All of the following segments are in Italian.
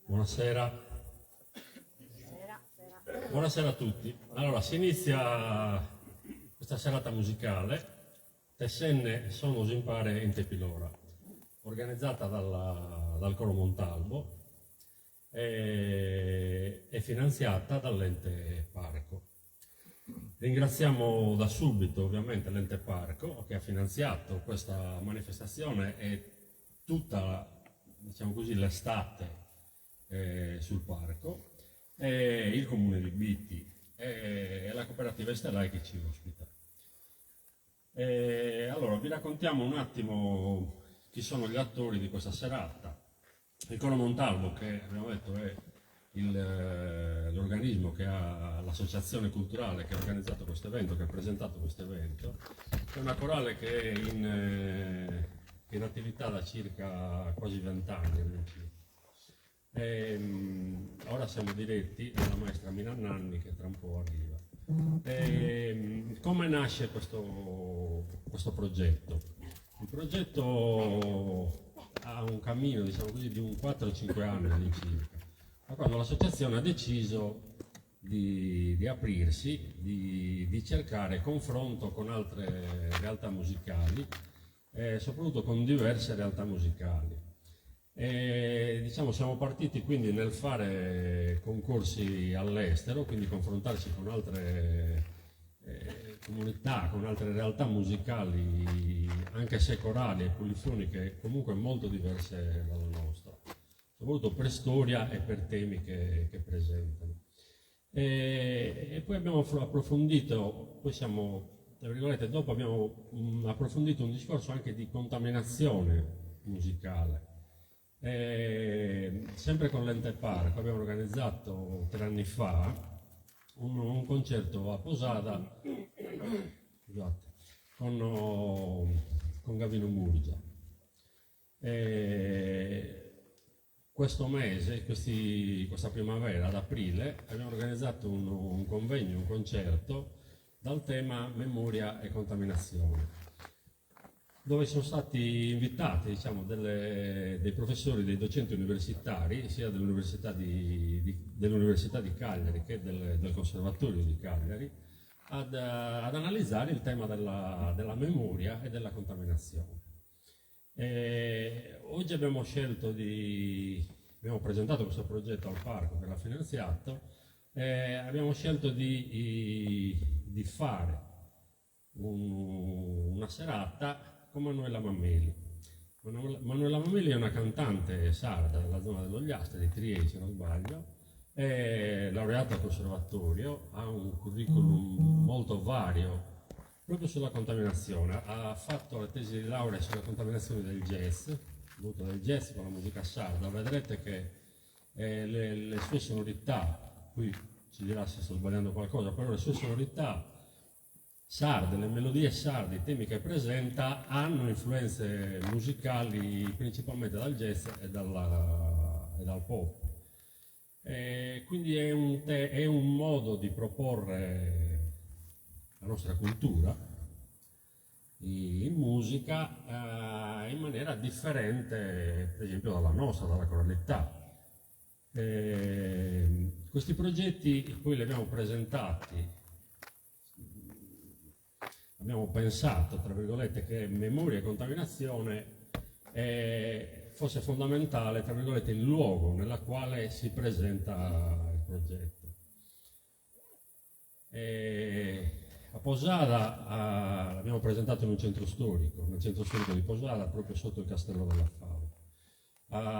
Buonasera. Buonasera a tutti. Allora, si inizia questa serata musicale Tessenne Sonos Impare in Tepilora, organizzata dal Coro Montalbo e finanziata dall'Ente Parco. Ringraziamo da subito ovviamente l'Ente Parco che ha finanziato questa manifestazione e tutta, diciamo così, l'estate sul parco, e il comune di Bitti e la cooperativa Estelai che ci ospita. Allora vi raccontiamo un attimo chi sono gli attori di questa serata. Il Coro Montalbo, che abbiamo detto è l'organismo che ha l'associazione culturale che ha organizzato questo evento, che ha presentato questo evento, è una corale che è in attività da circa quasi 20 anni. Ora siamo diretti dalla maestra Mina Nanni che tra un po' arriva. Come nasce questo progetto? Il progetto ha un cammino, diciamo così, di un 4-5 anni all'incirca, ma quando l'associazione ha deciso di aprirsi, di cercare confronto con altre realtà musicali, soprattutto con diverse realtà musicali. Diciamo, siamo partiti quindi nel fare concorsi all'estero, quindi confrontarci con altre comunità, con altre realtà musicali, anche se corali e polifoniche, comunque molto diverse dalla nostra, soprattutto per storia e per temi che presentano. E poi abbiamo approfondito, poi siamo, tra virgolette, dopo abbiamo approfondito un discorso anche di contaminazione musicale. Sempre con l'Ente Parco abbiamo organizzato 3 anni fa un concerto a Posada, scusate, con Gavino Murgia. Questo mese, questa primavera, ad aprile, abbiamo organizzato un convegno, un concerto dal tema Memoria e Contaminazione, dove sono stati invitati, diciamo, dei professori, dei docenti universitari, sia dell'Università di Cagliari che del Conservatorio di Cagliari, ad analizzare il tema della memoria e della contaminazione. Oggi abbiamo presentato questo progetto al Parco che l'ha finanziato, abbiamo scelto di fare una serata con Manuela Mameli. Manuela Mameli è una cantante sarda della zona dell'Ogliastra, di Trieste se non sbaglio, è laureata al conservatorio, ha un curriculum molto vario proprio sulla contaminazione. Ha fatto la tesi di laurea sulla contaminazione del jazz, voluta del jazz con la musica sarda. Vedrete che le sue sonorità, qui ci dirà se sto sbagliando qualcosa, però le sue sonorità sarde, le melodie sarde, i temi che presenta hanno influenze musicali principalmente dal jazz e dal pop. Quindi è un modo di proporre la nostra cultura in musica in maniera differente, per esempio, dalla nostra, dalla coralità. Questi progetti poi li abbiamo presentati. Abbiamo pensato, tra virgolette, che memoria e contaminazione fosse fondamentale, tra virgolette, il luogo nella quale si presenta il progetto. A Posada l'abbiamo presentato in un centro storico, nel centro storico di Posada, proprio sotto il Castello della Fava.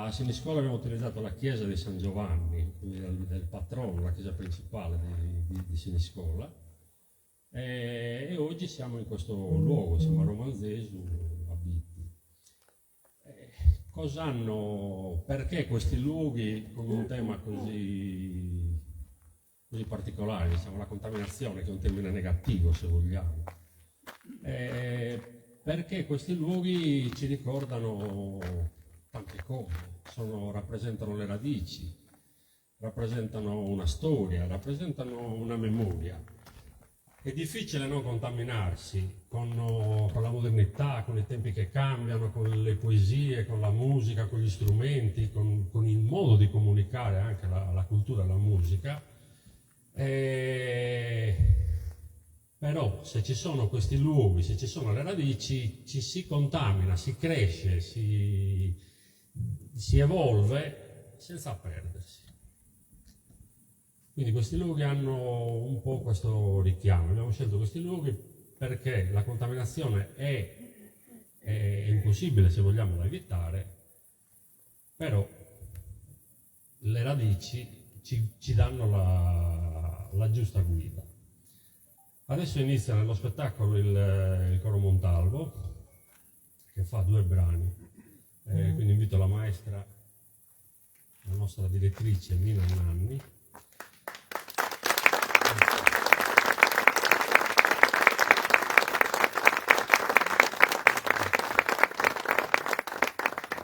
A Siniscola abbiamo utilizzato la chiesa di San Giovanni, quindi del patrono, la chiesa principale di Siniscola. E oggi siamo in questo luogo, siamo a Romanzesu, a Bitti. Perché questi luoghi con un tema così particolare, diciamo, la contaminazione, che è un termine negativo se vogliamo? Perché questi luoghi ci ricordano tante cose, rappresentano le radici, rappresentano una storia, rappresentano una memoria. è difficile non contaminarsi con la modernità, con i tempi che cambiano, con le poesie, con la musica, con gli strumenti, con il modo di comunicare anche la cultura e la musica. Però se ci sono questi luoghi, se ci sono le radici, ci si contamina, si cresce, si evolve senza perdersi. Quindi questi luoghi hanno un po' questo richiamo. Abbiamo scelto questi luoghi perché la contaminazione è impossibile se vogliamo da evitare, però le radici ci danno la giusta guida. Adesso inizia nello spettacolo il coro Montalvo, che fa 2 brani, quindi invito la maestra, la nostra direttrice Mina Nanni.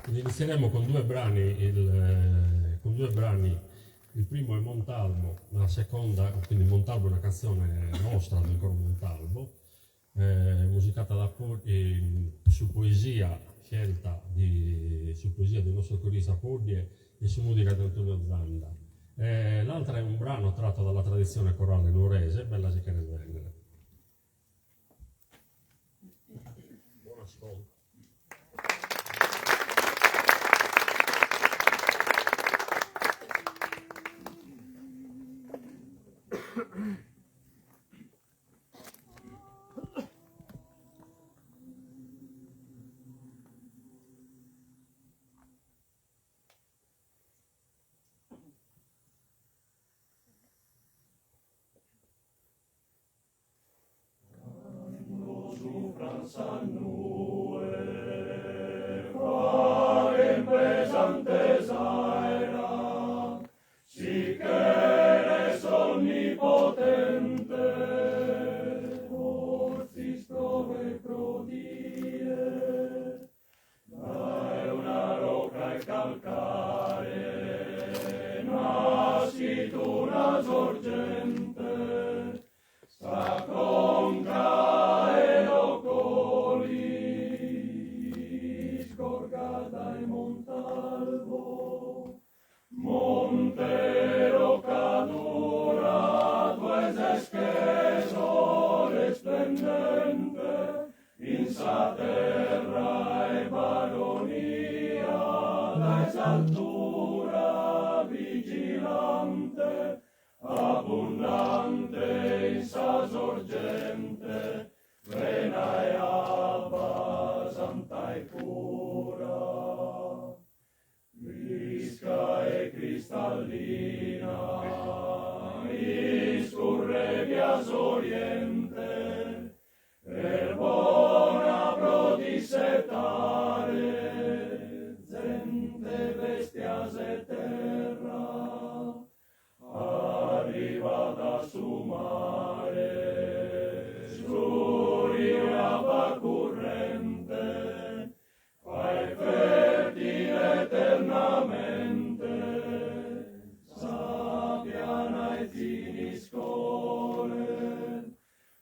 Quindi inizieremo con 2 brani, il primo è Montalvo, la seconda, quindi Montalvo è una canzone nostra del coro Montalvo, musicata su poesia scelta su poesia del nostro corista Podie e su musica di Antonio Zanda. L'altra è un brano tratto dalla tradizione corale nuorese, Bella si chiede vendere. Buon ascolto.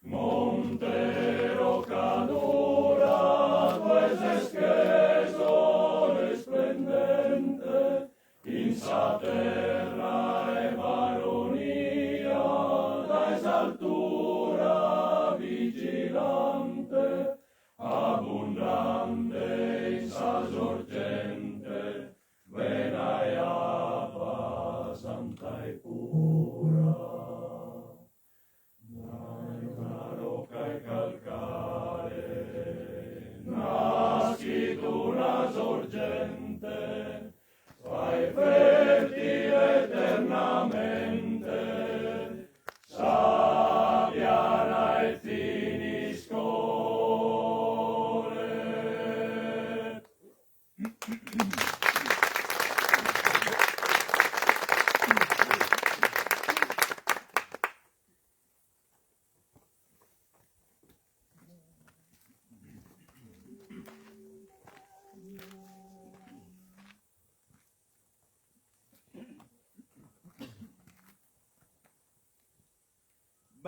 More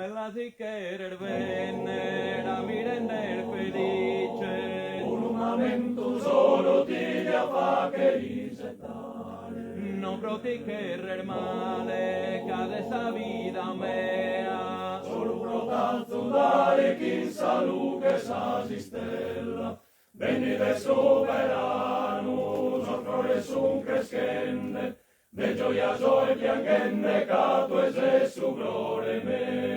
quella sì che era venne, la mi rende felice. Un momento solo ti fa che risettare. Non proti che era male, cade sa vita mea. Solo protazzo dare chi sa luce sa si stella. Venite soberano, soffrore sun crescende, de gioia e piangende, cato e se su glore meu.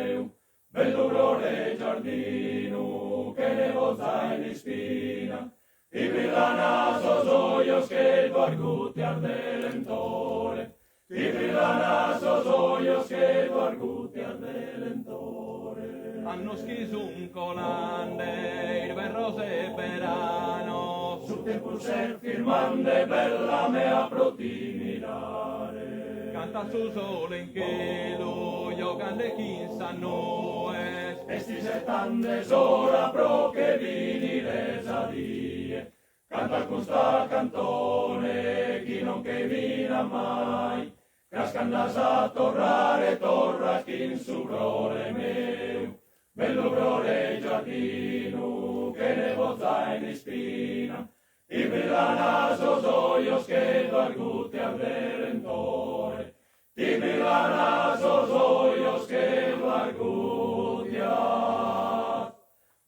Bello glore giardino, che ne vozza in spina, i brillanaso soios che tu arguti ardelentore, i brillanaso soios che tu arguti ardelentore. Hanno schiso un colande, il verrose verano, Su te pur ser firmande, bella mea proti mirare. canta su sole in chelo, io cante chi sa nues. E sti settande sora pro che vini resadie, canta con sta cantone, chi non che vina mai, cascandas a torrare, torra chi in su glore meu. Bello glore giardino, che ne vozza in spina, i brillanaso soios che tu arguti al Redentore, i brillanaso soios che tu arguti al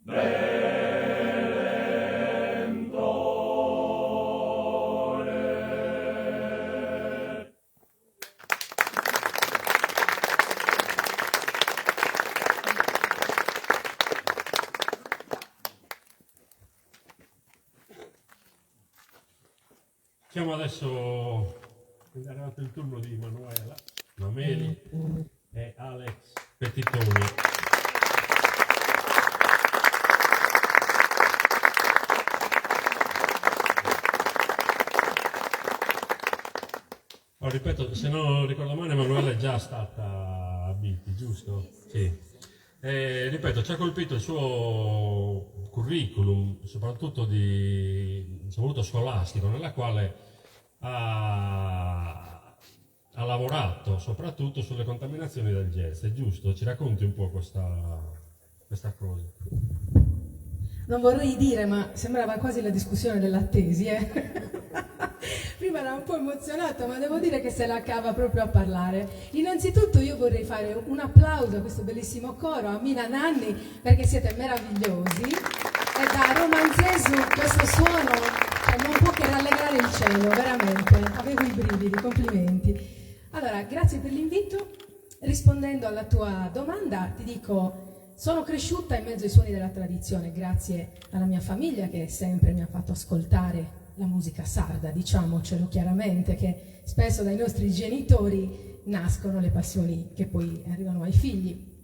Redentore. Siamo adesso, è arrivato il turno di Manuela Mameli e Alex Pettitoni. Oh, ripeto, se non ricordo male, Manuela è già stata a Biti, giusto? Sì. Ripeto, ci ha colpito il suo curriculum, soprattutto scolastico, nella quale ha lavorato soprattutto sulle contaminazioni del jazz, è giusto? Ci racconti un po' questa cosa? Non vorrei dire, ma sembrava quasi la discussione della tesi, Prima era un po' emozionato, ma devo dire che se la cava proprio a parlare. Innanzitutto io vorrei fare un applauso a questo bellissimo coro, a Mina Nanni, perché siete meravigliosi. E da romanzesu questo suono non può che rallegrare il cielo, veramente. Avevo i brividi, complimenti. Allora, grazie per l'invito. Rispondendo alla tua domanda, ti dico, sono cresciuta in mezzo ai suoni della tradizione, grazie alla mia famiglia che sempre mi ha fatto ascoltare la musica sarda, diciamocelo chiaramente, che spesso dai nostri genitori nascono le passioni che poi arrivano ai figli.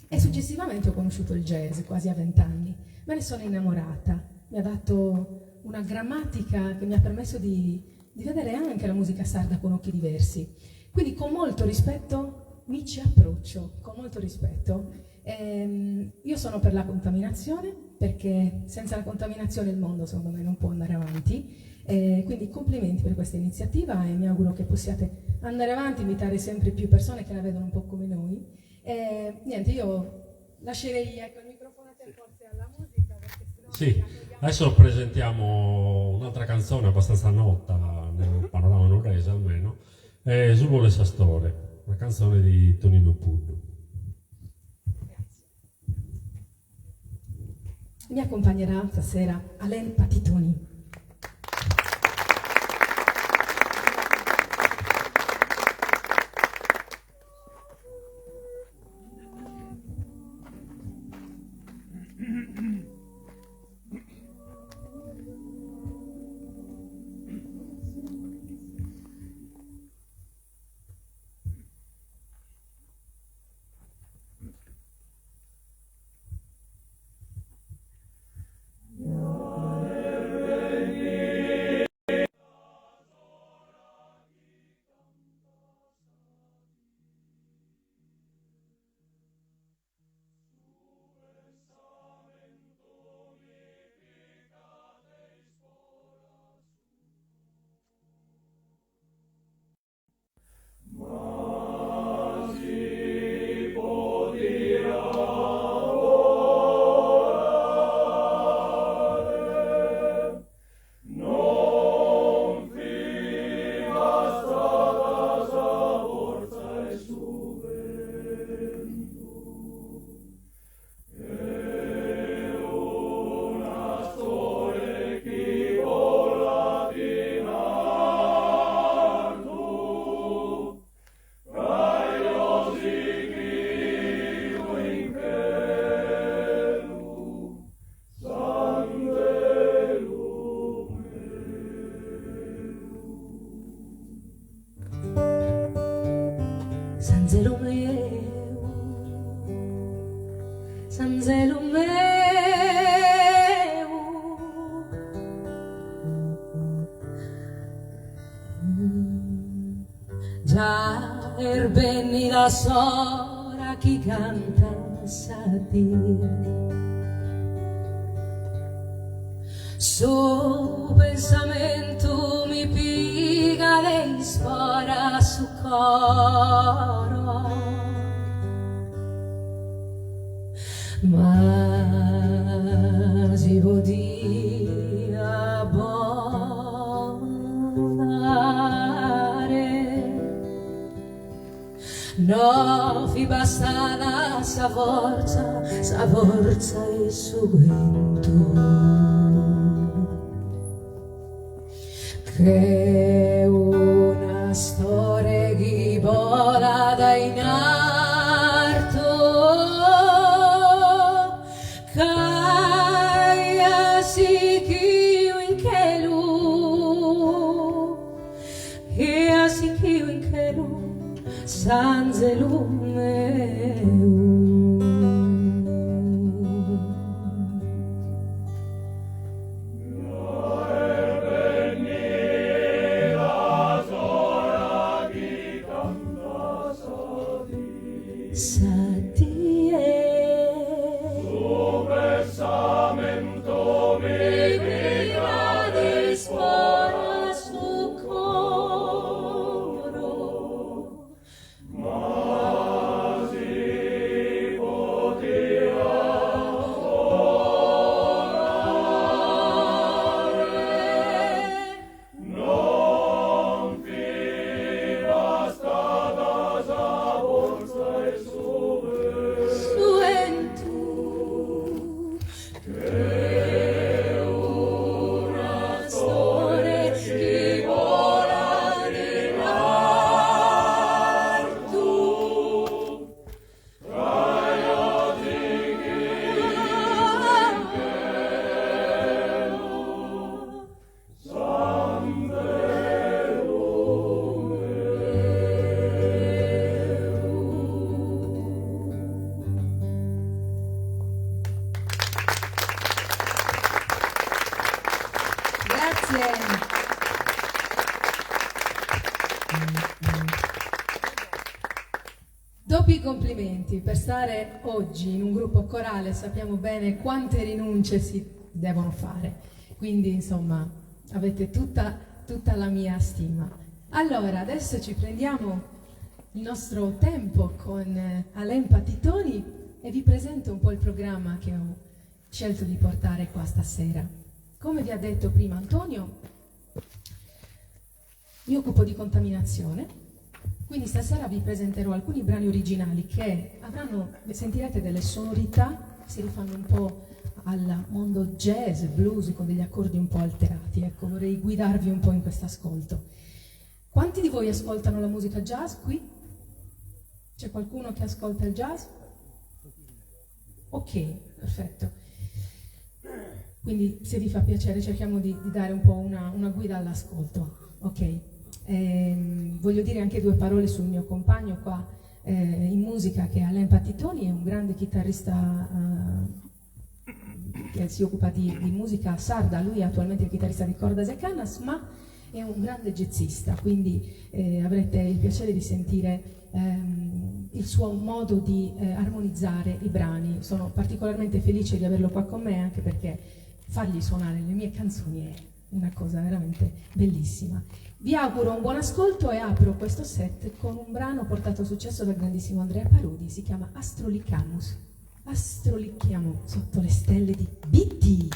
E successivamente ho conosciuto il jazz, quasi a 20 anni. Me ne sono innamorata, mi ha dato una grammatica che mi ha permesso di vedere anche la musica sarda con occhi diversi. Quindi con molto rispetto mi ci approccio, con molto rispetto. Io sono per la contaminazione, perché senza la contaminazione il mondo secondo me non può andare avanti, quindi complimenti per questa iniziativa e mi auguro che possiate andare avanti, invitare sempre più persone che la vedono un po' come noi. Niente, io lascerei il microfono a te, forse alla musica, perché sennò Sì, adesso presentiamo un'altra canzone abbastanza nota nel panorama nuorese almeno, Zubole Sastore, una canzone di Tonino Puddu. mi accompagnerà stasera Alain Patitoni. Sanzelo meu, già erbenni da sora chi canta sa dire. Su pensamento mi piga lei spara su coro, ma si podia abbondare, no fi bastata sa forza e su vento. Che una storia che vola da in alto, caia si chiu in chelu, e si chiu in chelu, Sanzelo meu. Doppi complimenti per stare oggi in un gruppo corale, sappiamo bene quante rinunce si devono fare, quindi insomma avete tutta la mia stima. Allora adesso ci prendiamo il nostro tempo con Alain Patitoni e vi presento un po' il programma che ho scelto di portare qua stasera. Come vi ha detto prima Antonio, mi occupo di contaminazione. Quindi stasera vi presenterò alcuni brani originali che sentirete delle sonorità che si rifanno un po' al mondo jazz, blues, con degli accordi un po' alterati. Ecco, vorrei guidarvi un po' in questo ascolto. Quanti di voi ascoltano la musica jazz qui? C'è qualcuno che ascolta il jazz? Ok, perfetto. Quindi se vi fa piacere cerchiamo di dare un po' una guida all'ascolto. Ok. Voglio dire anche due parole sul mio compagno qua in musica, che è Alain Patitoni, è un grande chitarrista che si occupa di musica sarda. Lui è attualmente il chitarrista di Cordas e Cannas, ma è un grande jazzista, quindi avrete il piacere di sentire il suo modo di armonizzare i brani. Sono particolarmente felice di averlo qua con me, anche perché fargli suonare le mie canzoni è una cosa veramente bellissima. Vi auguro un buon ascolto e apro questo set con un brano portato a successo dal grandissimo Andrea Parodi, si chiama Astrolicamus. Astrolichiamo sotto le stelle di Bitti.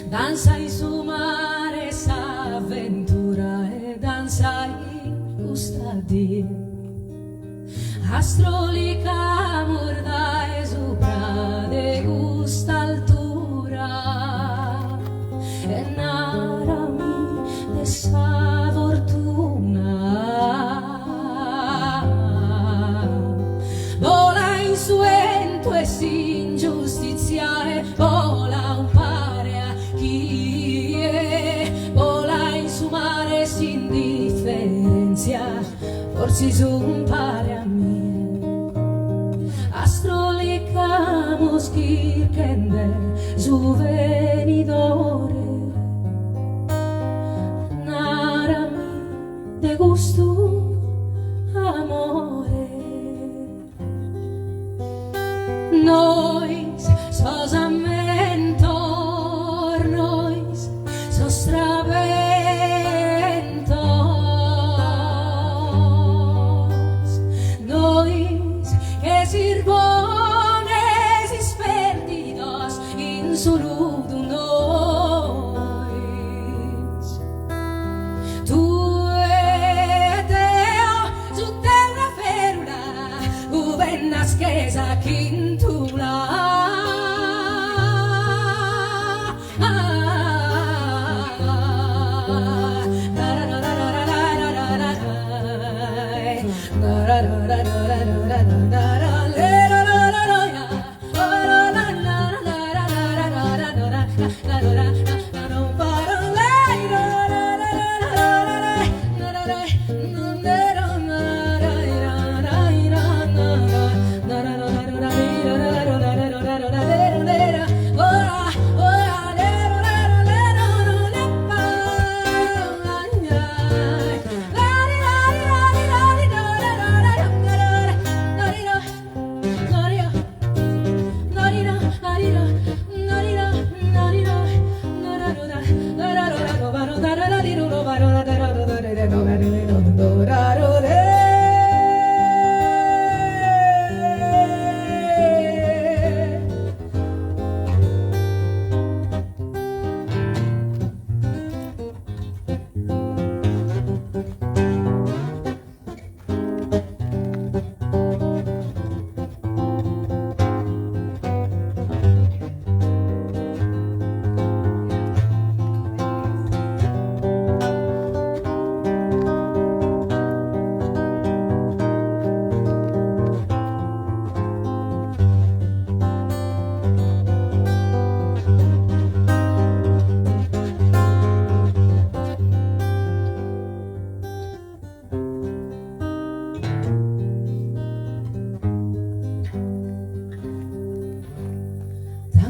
Danzai su mare s'avventura e danzai custadi astrolica morda e sopra de gusta altura e narami de sa fortuna vola in suento e sin giustizia e vola un pare a chi è vola in su mare sin differenzia forse su un pare a me astrolicamos kirkende su venidore narami de gusto amore Nois sos ammentor, nois sos traventos, nois que sirvones is perdidos in soludo nois. Tu e Deo, su terra ferula, uvennas che sa quintula.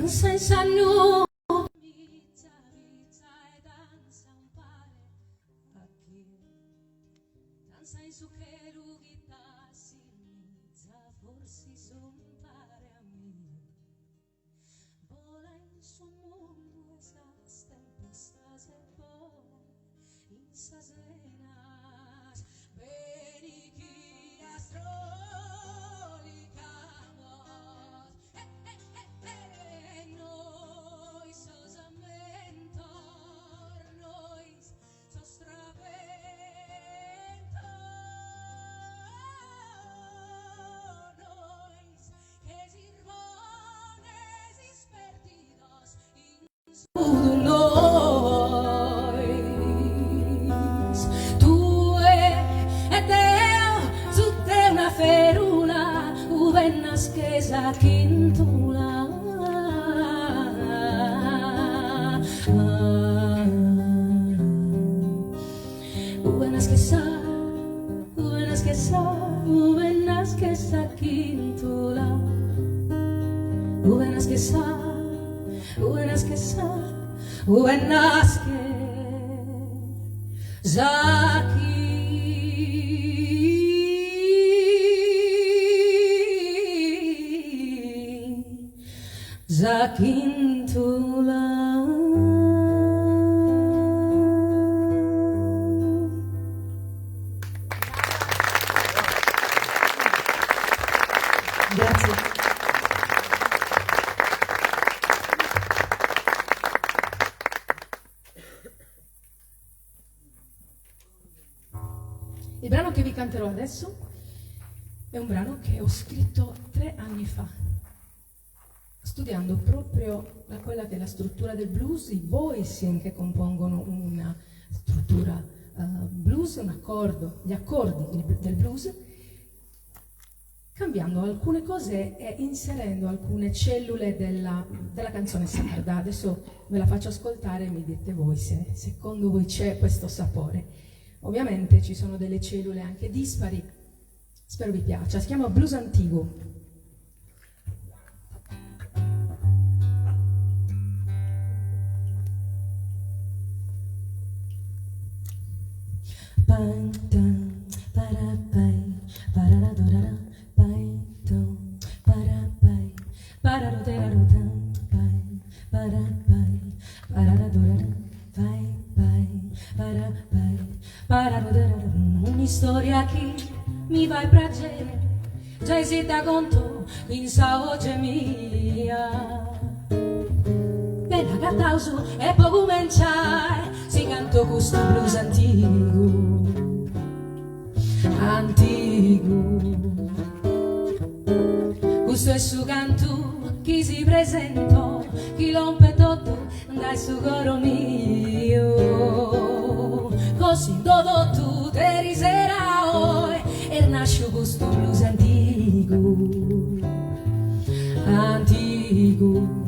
Senza nulla vita e danza un pare a chi danza in su che rugita si inizia forse son pare a me vola in su mondo e sa tempesta se vola in sa senas veni chi astrolicamos noi sos ammentor, noi sos traventos, noi que sirvones is perdidos in su nois. Tu e Deo, su te una ferula, uvennas che sa quintula. Uvenas que sa quintula uvenas que sa uvenas que sa uvenas que za quintula. Il brano che vi canterò adesso è un brano che ho scritto 3 anni fa, studiando proprio quella che è la struttura del blues, i voicing che compongono una struttura blues, un accordo, gli accordi del blues, cambiando alcune cose e inserendo alcune cellule della canzone sarda. Adesso ve la faccio ascoltare e mi dite voi se secondo voi c'è questo sapore. Ovviamente ci sono delle cellule anche dispari, spero vi piaccia. Si chiama Blues Antico. Un'historia che mi va a piacere, già esita conto in saoce mia. Bella cattauso e poi cominciare, si canto questo blues antico, antico. Questo è su canto chi si presentò, chi rompe tutto dal suo coro mio. Così dopo tu te riserai e nasce questo blues antico, antico.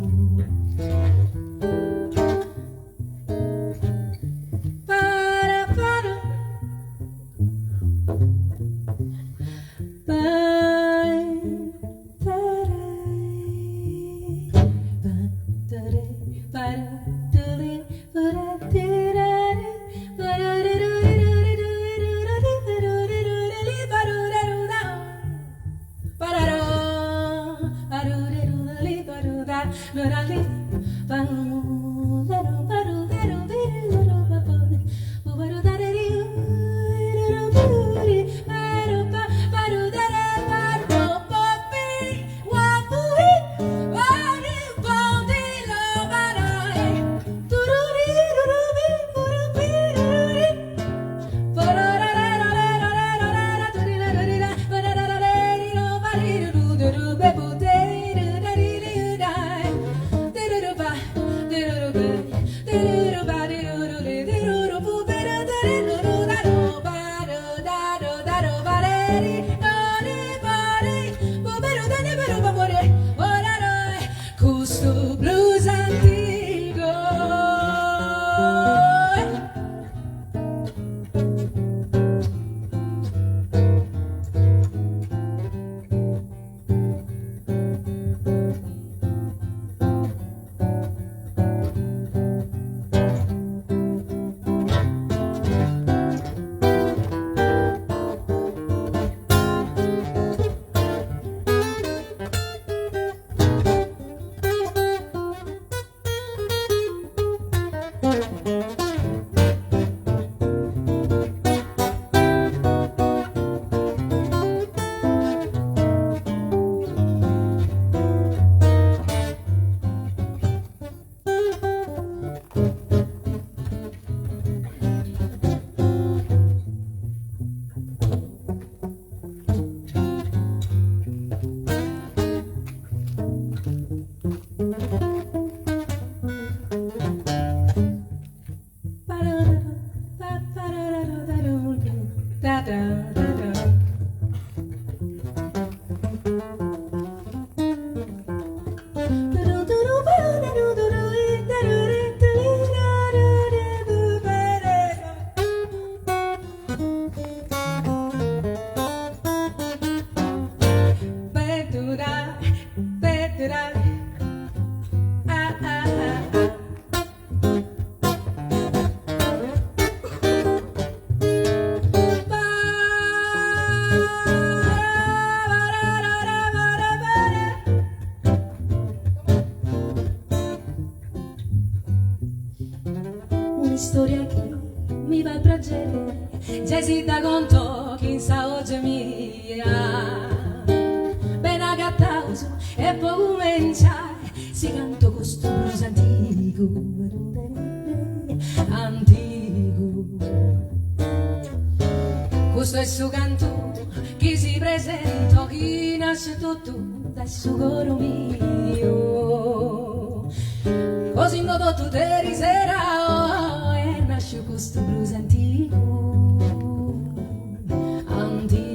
Storia che mi va a piacere, già si dà conto che in saoce mia. Bene cattauso e poi cominciare, si canto questo blues antico, antico. questo è il suo canto, chi si presenta, chi nasce tutto dal suo coro mio. Così noto tu te risera, e nasce questo blues antico, antico.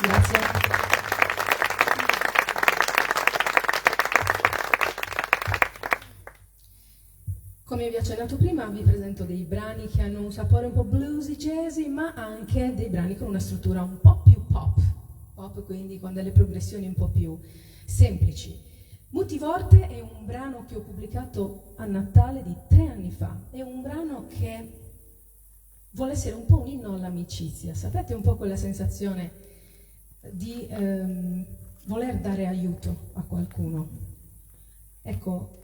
Grazie. Come vi ho accennato prima, vi presento dei brani che hanno un sapore un po' bluesy, jazzy, ma anche dei brani con una struttura un po' più pop, quindi con delle progressioni un po' più semplici. Multivorte è un brano che ho pubblicato a Natale di 3 anni fa, è un brano che vuole essere un po' un inno all'amicizia, sapete un po' quella sensazione di voler dare aiuto a qualcuno. Ecco,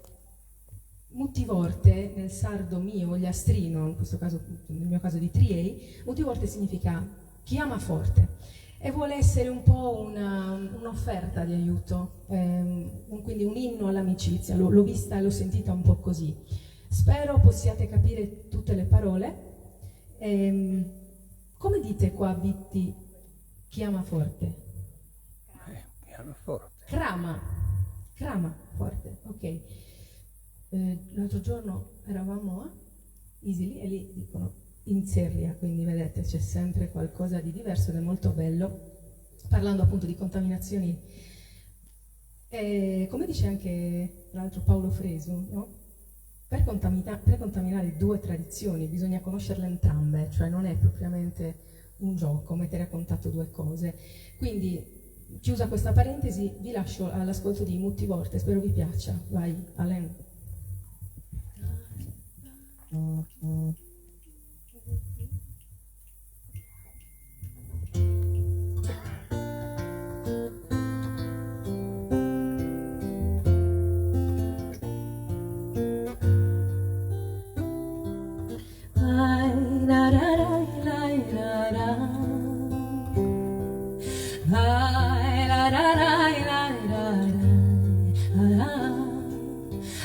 Multivorte nel sardo mio, gliastrino, in questo caso, nel mio caso di Triei, Multivorte significa chi ama forte e vuole essere un po' un'offerta di aiuto, quindi un inno all'amicizia. L'ho vista e l'ho sentita un po' così. Spero possiate capire tutte le parole. Come dite qua, Bitti, chi ama forte? Piano forte. Crama forte, ok. L'altro giorno eravamo a Isili e lì dicono inserria, quindi vedete c'è sempre qualcosa di diverso ed è molto bello, parlando appunto di contaminazioni. Come dice anche l'altro Paolo Fresu, no? Per contaminare 2 tradizioni bisogna conoscerle entrambe, cioè non è propriamente un gioco mettere a contatto 2 cose. Quindi, chiusa questa parentesi, vi lascio all'ascolto di Multivorte, spero vi piaccia. Vai, Alain.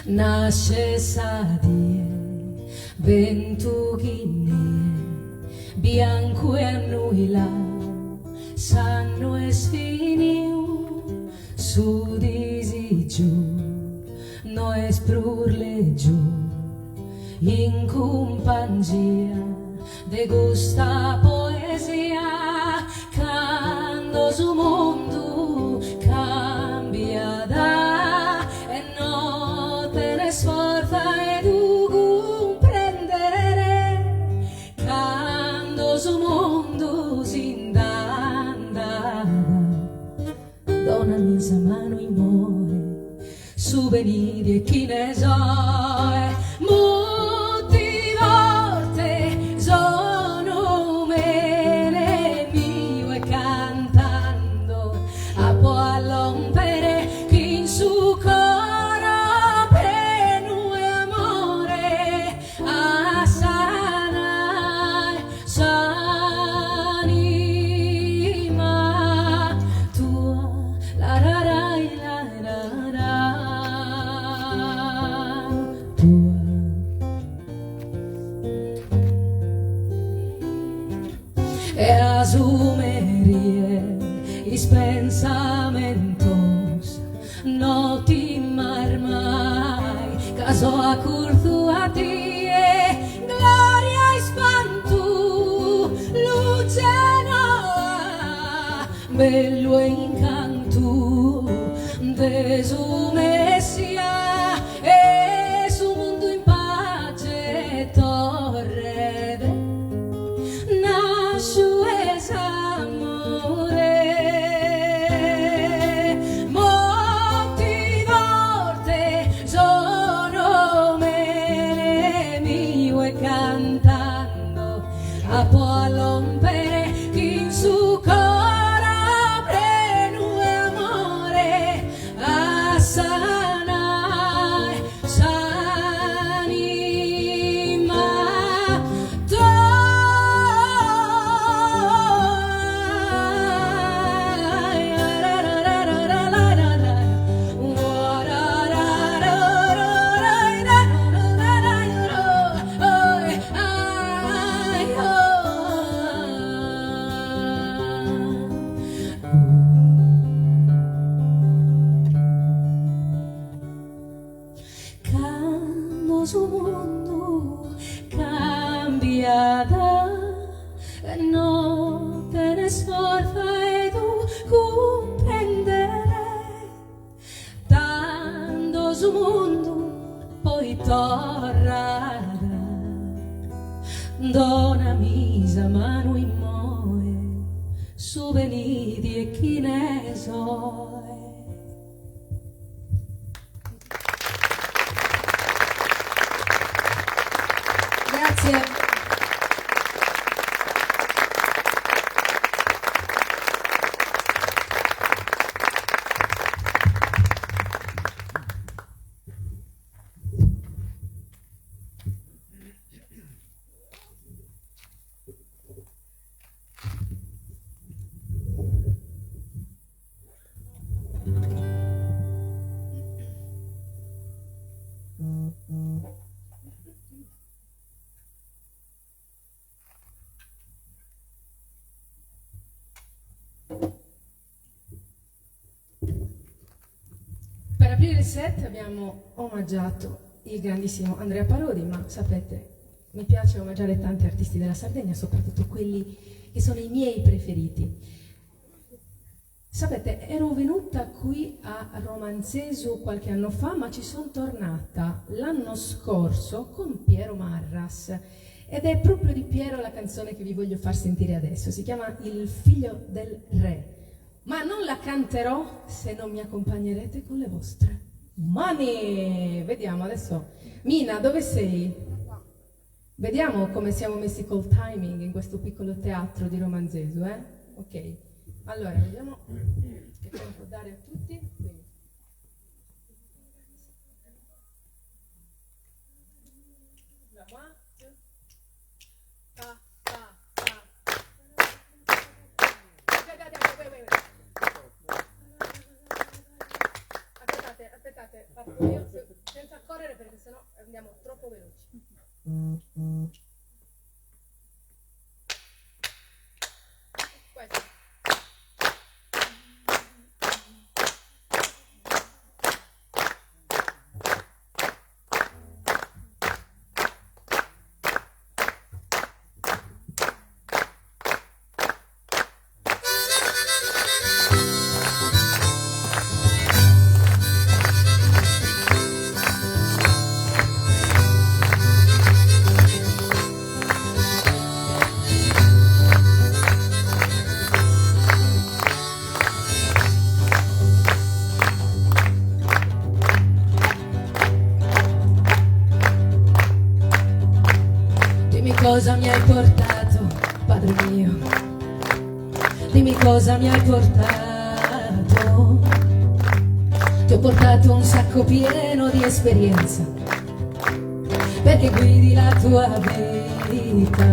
Nasce sadie, ventughine, bianco e annuila, sanno e sfiniu, su disi giù, no esprurle giù, in compangia de gusta poesia, quando su mondo cambia da e no te ne sforza e tu comprendere, quando su mondo si indanda, donna misa mano in more, su venire e chi ne so, e asumerie is pensamentos no ti marmai caso a curzu a ti gloria espantu luce noa bello incantu desumesia e su mondo in pace torrede nasce amore molti volte sono mele mie cantando a può rompere chi in su cora e non te ne sforza e tu comprenderai tanto su mondo poi tornerà dona misa mano in moe su veniti e chi ne so. Grazie. Per aprire il set abbiamo omaggiato il grandissimo Andrea Parodi, ma sapete, mi piace omaggiare tanti artisti della Sardegna, soprattutto quelli che sono i miei preferiti. Sapete, ero venuta qui a Romanzesu qualche anno fa, ma ci sono tornata l'anno scorso con Piero Marras. Ed è proprio di Piero la canzone che vi voglio far sentire adesso. Si chiama Il figlio del re. Ma non la canterò se non mi accompagnerete con le vostre mani. Vediamo adesso. Mina, dove sei? Vediamo come siamo messi col timing in questo piccolo teatro di Romanzesu, eh? Ok. Allora, vediamo che tempo dare a tutti. Quindi. Aspettate, parto io senza correre perché sennò andiamo troppo veloci. Questo. Cosa mi hai portato, padre mio? Dimmi cosa mi hai portato. Ti ho portato un sacco pieno di esperienza, perché guidi la tua vita.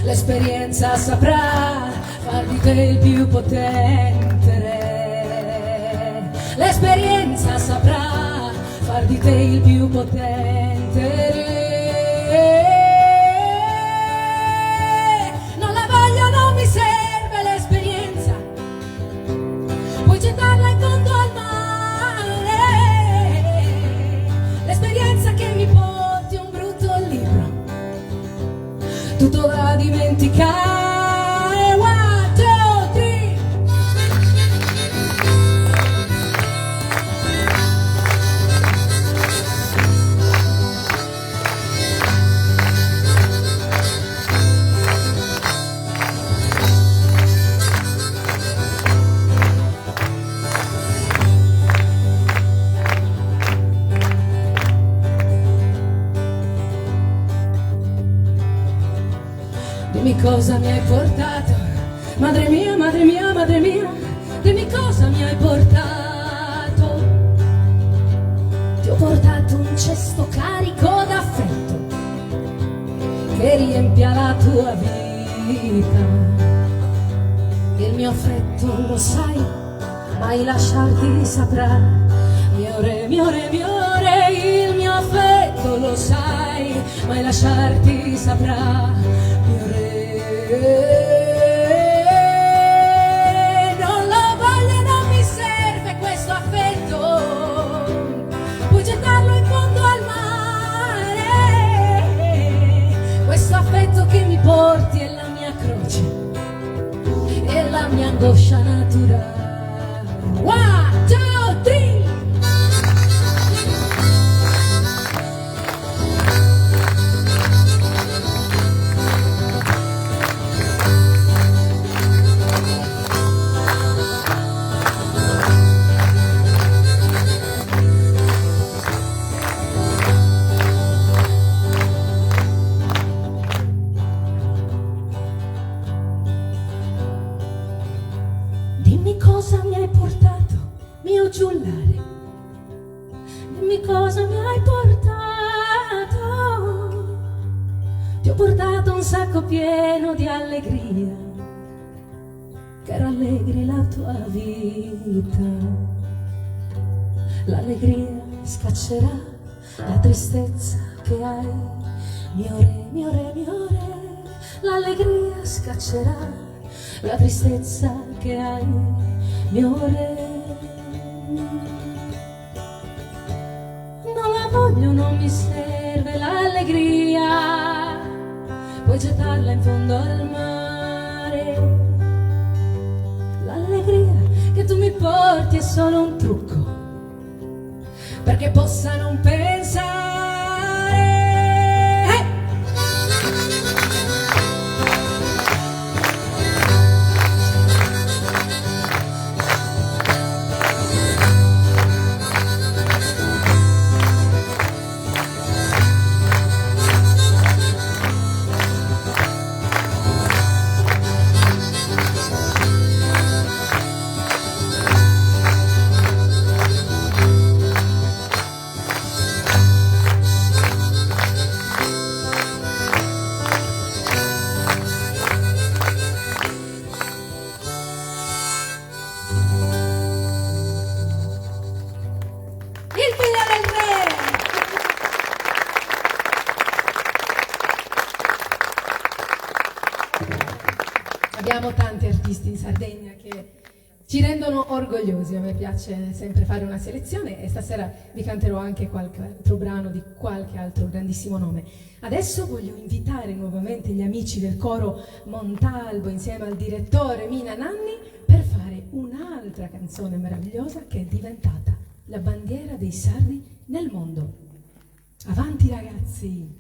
L'esperienza saprà far di te il più potente re. L'esperienza saprà far di te il più potente re. Tutto da dimenticare. 1, 2, 3. Dimmi cosa mi hai portato, madre mia, madre mia, madre mia. Dimmi cosa mi hai portato. Ti ho portato un cesto carico d'affetto che riempia la tua vita. Il mio affetto lo sai, mai lasciarti saprà. Mio re, mio re, mio re, il mio affetto lo sai, mai lasciarti saprà. Mio re. Non lo voglio, non mi serve questo affetto, puoi gettarlo in fondo al mare, questo affetto che mi porti mio giullare, dimmi cosa mi hai portato. Ti ho portato un sacco pieno di allegria, che rallegri la tua vita. L'allegria scaccerà la tristezza che hai, mio re, mio re, mio re. L'allegria scaccerà la tristezza che hai, mio re. Non la voglio, non mi serve l'allegria, puoi gettarla in fondo al mare. L'allegria che tu mi porti è solo un trucco perché possa non pensare. Il figlio del re! Abbiamo tanti artisti in Sardegna che ci rendono orgogliosi. A me piace sempre fare una selezione e stasera vi canterò anche qualche altro brano di qualche altro grandissimo nome. Adesso voglio invitare nuovamente gli amici del coro Montalbo insieme al direttore Mina Nanni per fare un'altra canzone meravigliosa che è diventata la bandiera dei sardi nel mondo. Avanti ragazzi!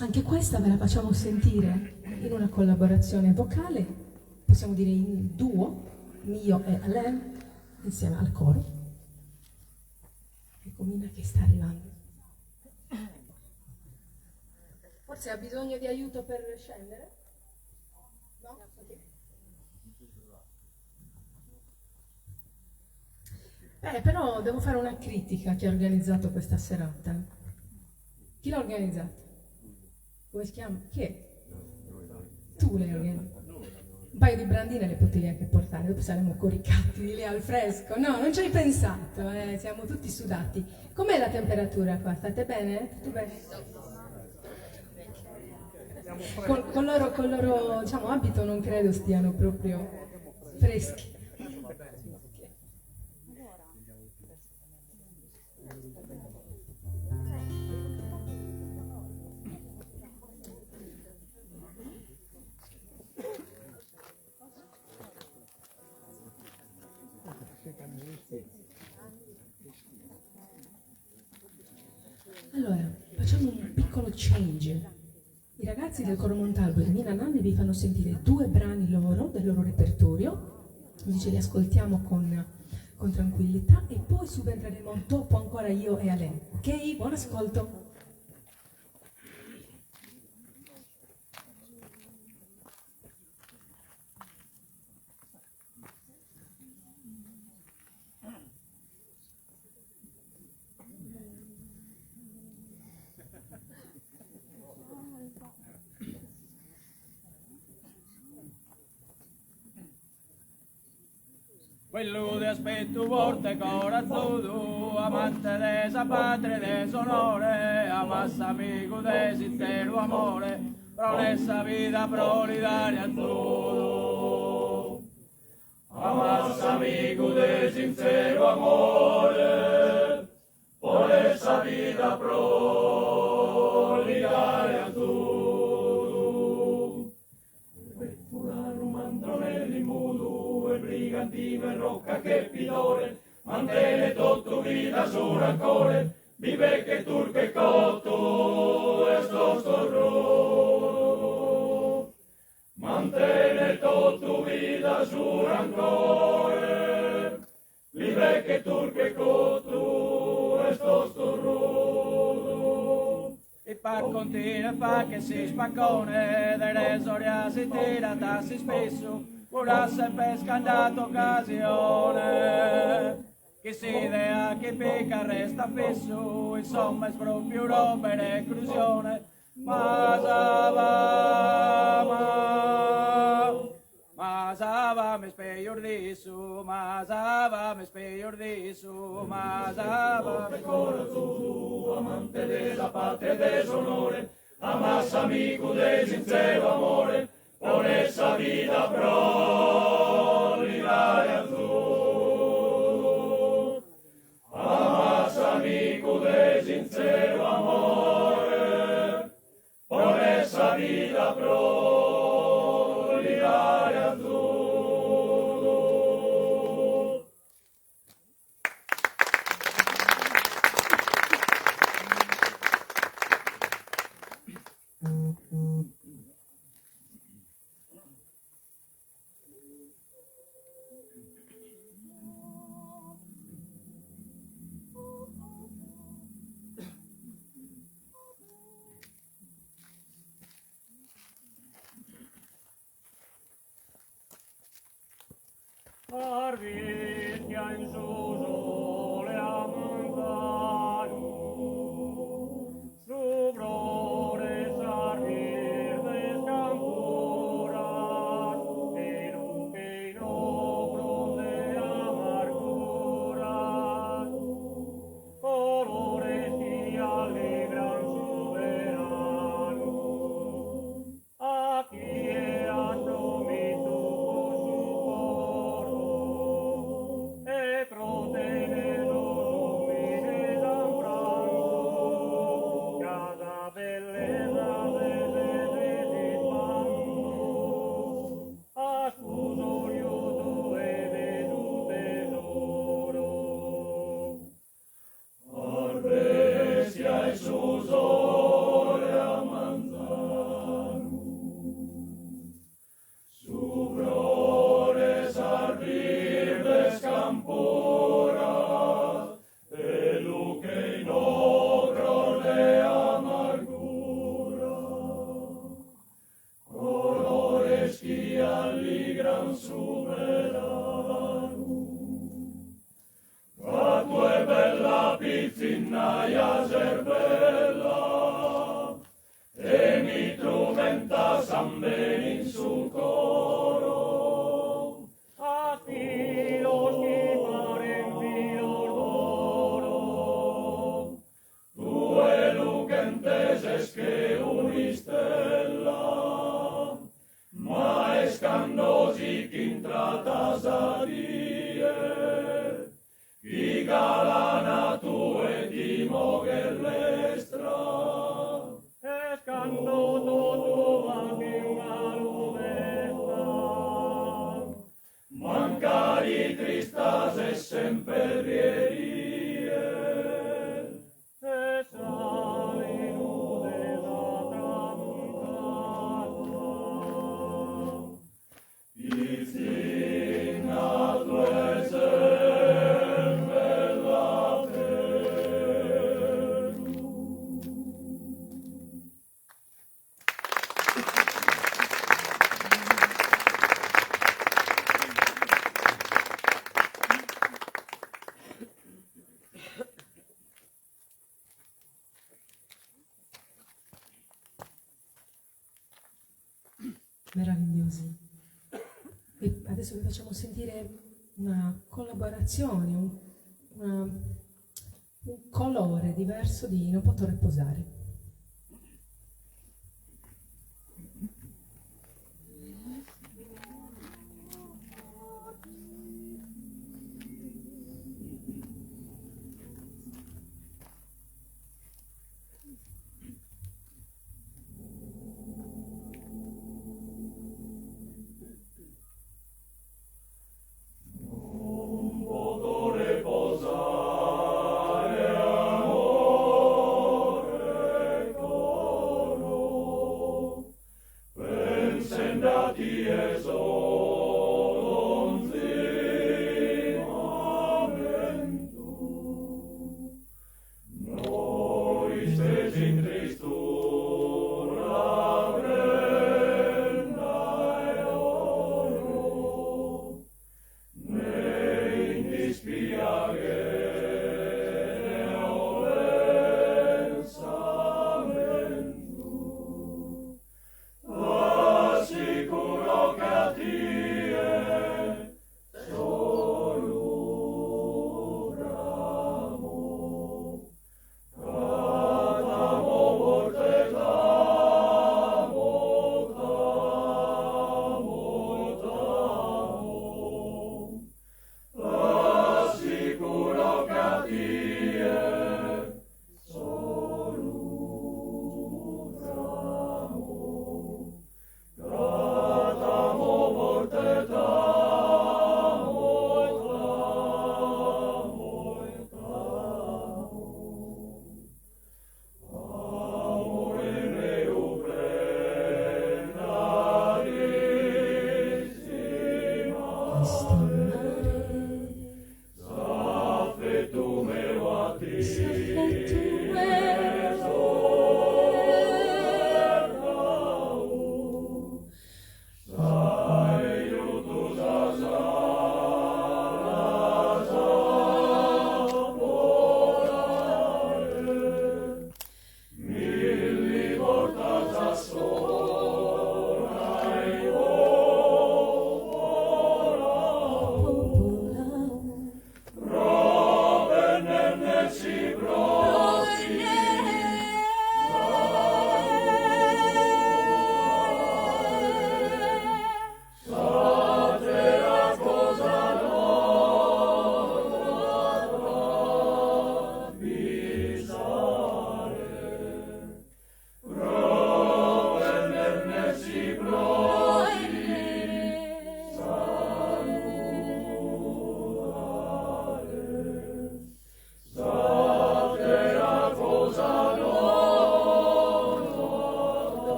Anche questa ve la facciamo sentire in una collaborazione vocale, possiamo dire in duo, mio e Alain, insieme al coro. Ecco Mina che sta arrivando. Forse ha bisogno di aiuto per scendere? No? Ok. Però devo fare una critica a chi ha organizzato questa serata. Chi l'ha organizzata? Come si chiama? Chi è? Tu l'hai organizzata. Un paio di brandine le potevi anche portare, dopo saremo coricati lì al fresco. No, non ci hai pensato, siamo tutti sudati. Com'è la temperatura qua? State bene? Tutto bene? Con loro diciamo, abito non credo stiano proprio freschi. Allora, facciamo un piccolo change. I ragazzi del coro Montalbo e Mina Nanni vi fanno sentire 2 brani loro, del loro repertorio, invece li ascoltiamo con tranquillità e poi subentreremo dopo ancora io e Alain. Ok? Buon ascolto! Quello di aspetto forte corazzuto, amante de sa patria de sonore, amassa amico de sincero amore, pro essa vita proletaria todo. Amassa amico de sincero amore, por esa vida proletaria todo. Fulano mandronelli mudo e brigantino e rocca che pidore, mantene tutto vita su rancore, vive che turco e cotto e sto storro. Mantene tutto vita su rancore, vive che turco e cotto e sto storro. E pa continua fa che si spaccone, delle soria si tira tassi spesso, pura sempre scambiato occasione. Chi si idea, chi picca resta fisso, insomma è proprio roba in reclusione. Ma sava mi speior di su, ma sava mi speior di su, ma sava mi Corazón, amante della patria e dell'onore, amas amico del sincero amore, por esa vida prolífica y azul. Amas amico del sincero amore, por esa vida prolífica y azul. Arvischia in su sole a montano, su flores arvir descampuras, en un pino fronde amarguras, colores que alegran su verano. Aquí he asomito Pizzinnaia cervella e mi truventa San Benin sul coro a filos che paren filos d'oro due lucentes che unistella ma escandosi intratas a die chi galana tu e ti moghe l'estra escando tu anche una lumetta manca di tristase sempre rierie e sale nude la tramontana Izzinnato e sempre la Meravigliosi. E adesso vi facciamo sentire una collaborazione, un colore diverso di Non potrò riposare.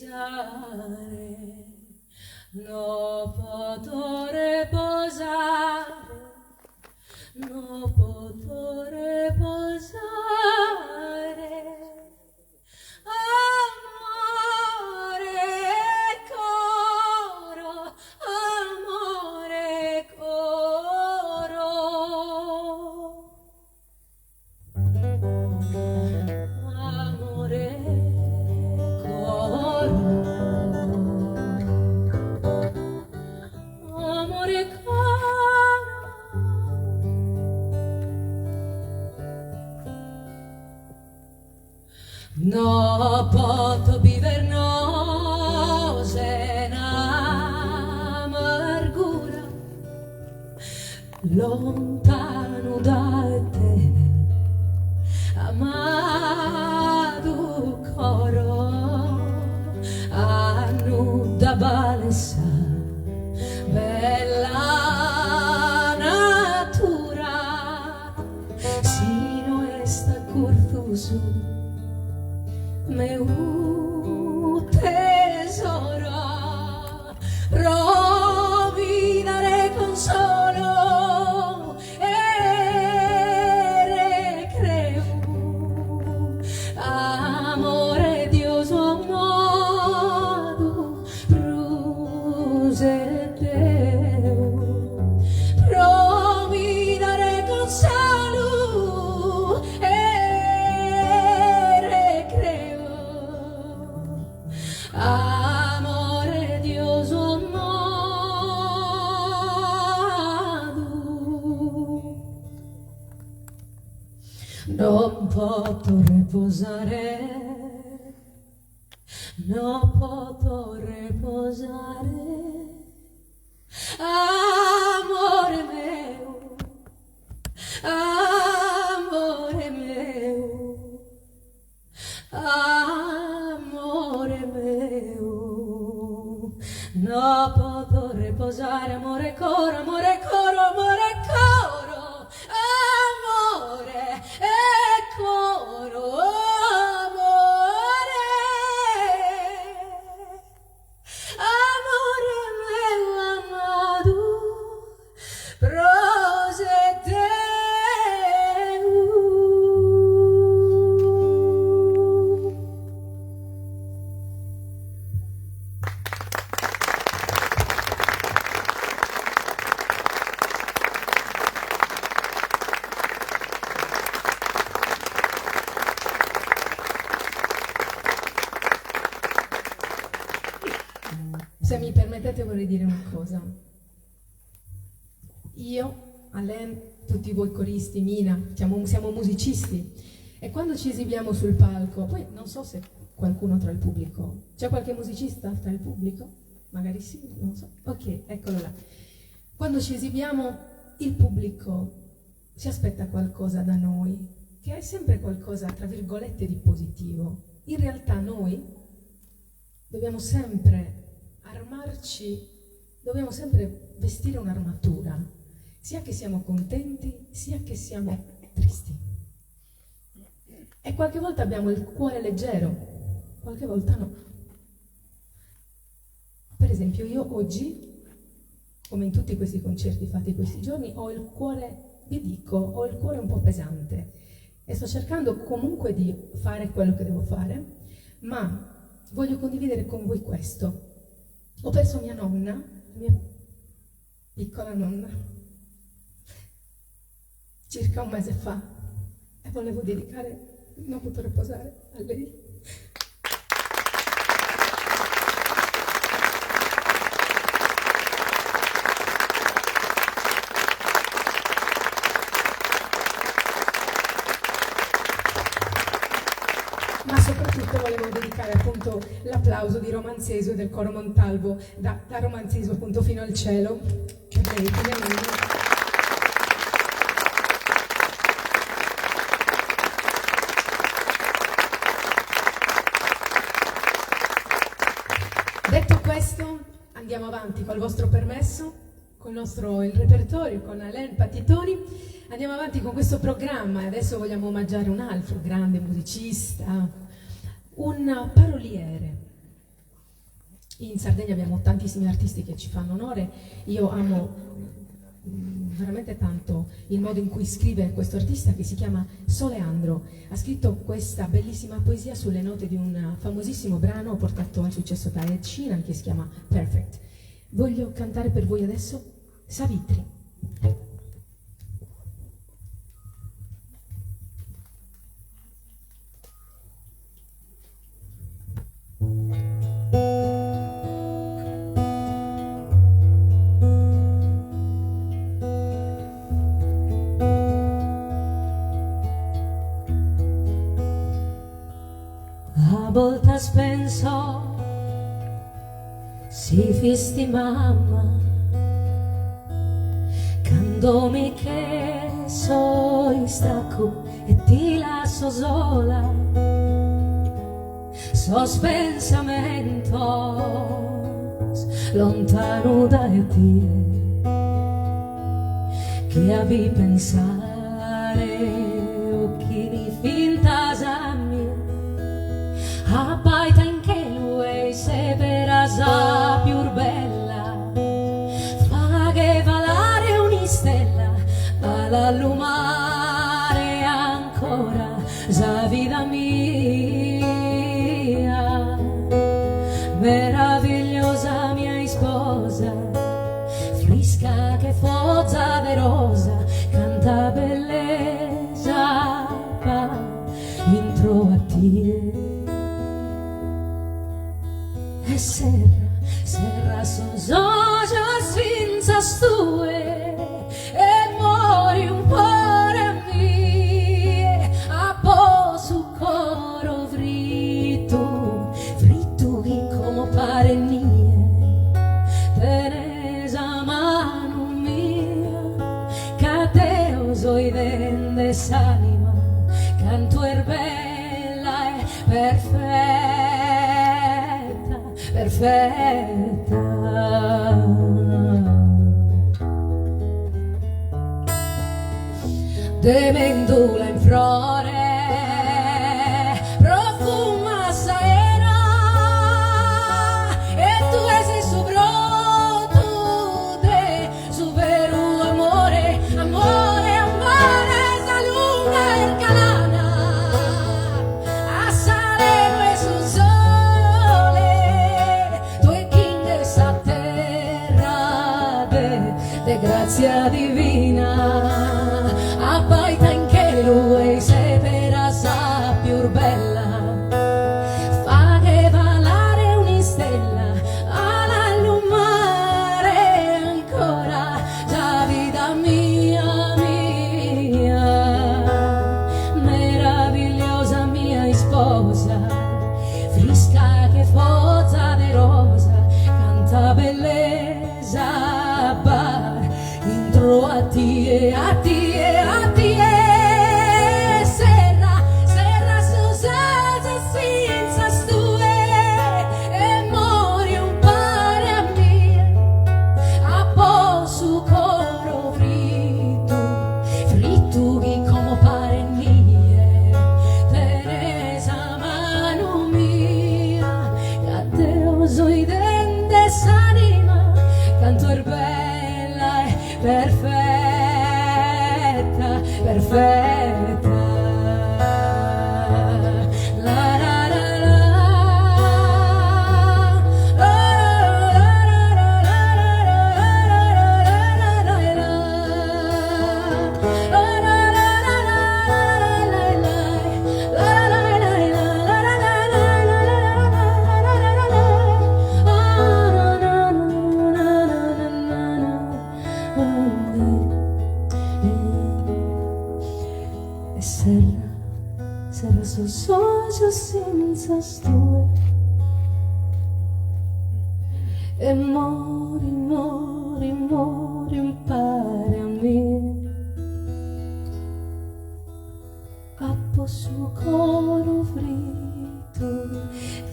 iniziare, no potrò riposare, no potrò riposare. Amore coro, amore coro. Amore coro, amore coro. No poto viver no se n'amargura, lontano da te, amado coro, hanno da balesa, bella natura, sino esta curtusu, meu tesoro, provi dare consolo e recreo, amore Dios amado, proseteo, provi dare consolo e amore Dios amado. Non posso riposare, non posso riposare, amore mio, amore mio, amore mio, no posso riposare, amore coro, amore coro, amore coro, amore e coro, amore, amore mio amado, proseteu. Se mi permettete vorrei dire una cosa. Io, Alain, tutti voi coristi, Mina, siamo musicisti e quando ci esibiamo sul palco, poi non so se qualcuno tra il pubblico, c'è qualche musicista tra il pubblico? Magari sì, non so. Ok, eccolo là. Quando ci esibiamo il pubblico si aspetta qualcosa da noi, che è sempre qualcosa, tra virgolette, di positivo. In realtà noi dobbiamo sempre armarci, dobbiamo sempre vestire un'armatura, sia che siamo contenti, sia che siamo tristi. E qualche volta abbiamo il cuore leggero, qualche volta no. Per esempio io oggi, come in tutti questi concerti fatti questi giorni, ho il cuore, vi dico, ho il cuore un po' pesante e sto cercando comunque di fare quello che devo fare, ma voglio condividere con voi questo. Ho perso mia nonna, mia piccola nonna, circa un mese fa e volevo dedicare, non potrò riposare a lei. Ma soprattutto volevo dedicare appunto l'applauso di Romanzesio e del coro Montalvo, da Romanzesio appunto fino al cielo, che lei, detto questo, andiamo avanti col vostro permesso, con il repertorio, con Alain Patitoni. Andiamo avanti con questo programma e adesso vogliamo omaggiare un altro grande musicista, un paroliere. In Sardegna abbiamo tantissimi artisti che ci fanno onore. Io amo veramente tanto il modo in cui scrive questo artista, che si chiama Soleandro. Ha scritto questa bellissima poesia sulle note di un famosissimo brano portato al successo da Ed Sheeran, che si chiama Perfect. Voglio cantare per voi adesso Savitri. A volte penso si fisti mamma quando mi che soy stacco e ti lascio sola, sos pensamentos lontano da te che avevi pensare o chi di fintas a me abbaita anche lui se per asa più bella fa che valare un'istella alla lumare ancora sa vita mia meravigliosa mia sposa fresca che forza de rosa canta bellezza intro a te. E serra sos olhos finzas tue e mori un cuore a me a su coro frito che come pare nie tenés a mano mia che te soy dende s'anima canto bella e perfetta de mendula in flore profuma saera e tu sei su broto de su vero amore esa luna ercalana a salero e su sole tu e king esa terra de grazia divina abbaita anche lui se per asa più bella fa che valare un'istella alla lumare ancora già vita mia meravigliosa mia sposa fresca che forza de rosa canta bellezza bar intro a te serra sus asas finzas tue e mori un pare a me a su coro frito che come pare nie tenés a mano mia che te soy dende s'anima canto bella e perfetta la la la la serra sus olhos cinzas tue e mori un pare a me appo su coro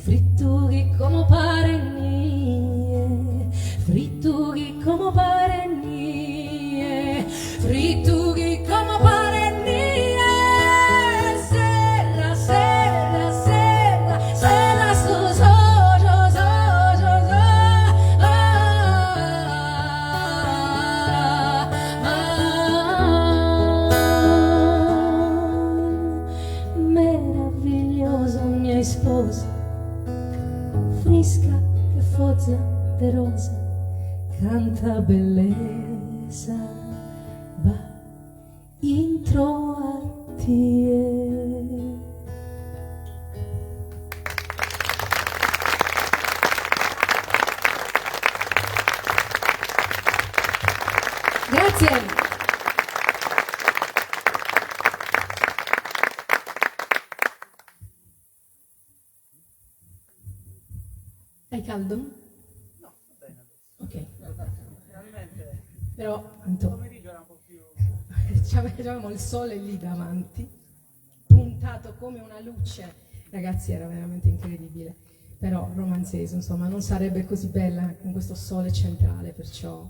fritto che come pare nie fritto che come pare nie fritto che come pare nie serra sus olhos foggia de rosa, canta bellezza, va intro a te. Grazie. Hai caldo? No, va bene adesso. Ok. Finalmente Però, il Anto, pomeriggio era un po' più... avevamo il sole lì davanti, puntato come una luce. Ragazzi, era veramente incredibile. Però romanzese, insomma, non sarebbe così bella con questo sole centrale, perciò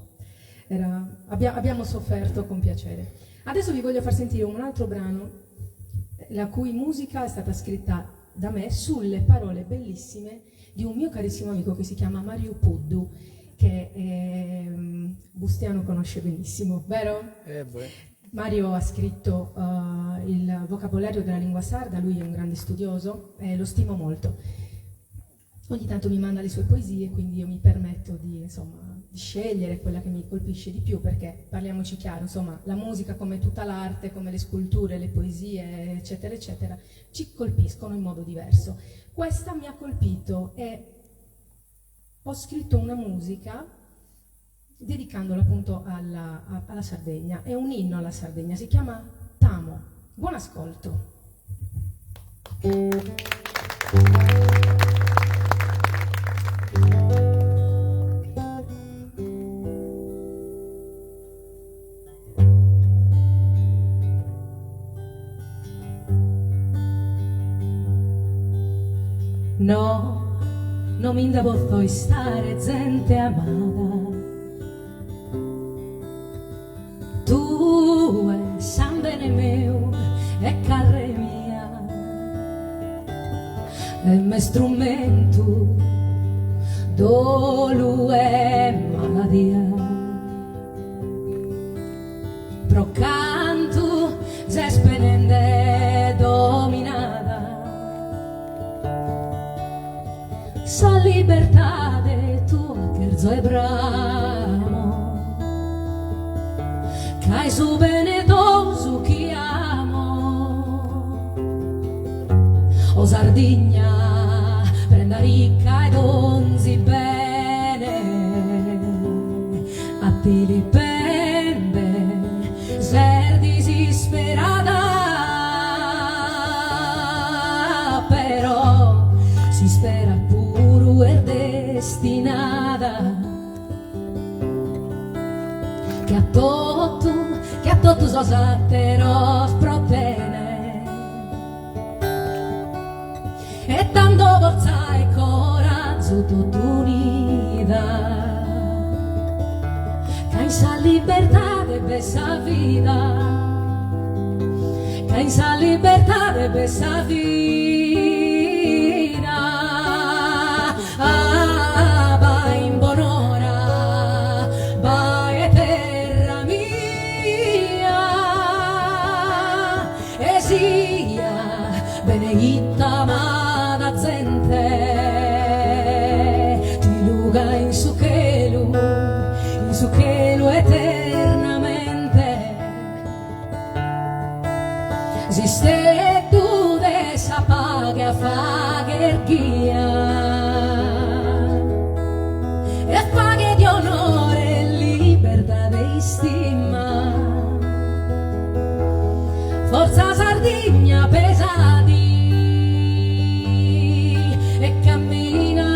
abbiamo sofferto con piacere. Adesso vi voglio far sentire un altro brano, la cui musica è stata scritta da me sulle parole bellissime di un mio carissimo amico che si chiama Mario Puddu, che Bustiano conosce benissimo, vero? Mario ha scritto il vocabolario della lingua sarda, lui è un grande studioso e lo stimo molto. Ogni tanto mi manda le sue poesie, quindi io mi permetto di scegliere quella che mi colpisce di più, perché parliamoci chiaro, insomma, la musica, come tutta l'arte, come le sculture, le poesie, eccetera, eccetera, ci colpiscono in modo diverso. Questa mi ha colpito e ho scritto una musica dedicandola appunto alla Sardegna. È un inno alla Sardegna, si chiama Tamo. Buon ascolto. No, non mi voglio stare gente amata. Tu è San bene mio e carre mia, e il mio strumento dolu e maladia. Pro canto se spenende dominata. Sa libertà de tu cherzo e bramo, che su benetoso chi amo. O Sardigna prenda ricca e donzi bene, a ti dipende ser disisperata, però si spera puro e destinata che a tutto sosatero sprotene e tanto forza e coraggio tutto unita che in sa libertà deve sa vita, che in sa libertà deve sa vita. Va in buon'ora, vai terra mia, e sia benedetta amata gente, ti luga in su chelu eternamente. Esiste tu de sa paga fagherghia e paghe di onore e libertà di stima. Forza Sardigna pesati e cammina.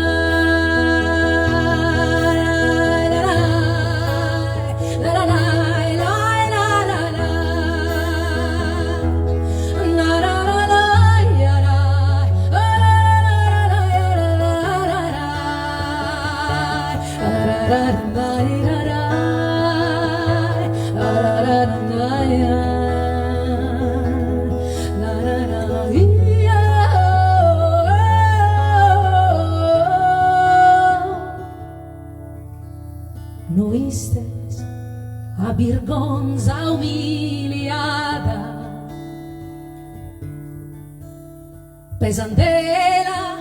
Noi stessi a Birgonza umiliata, pesantela,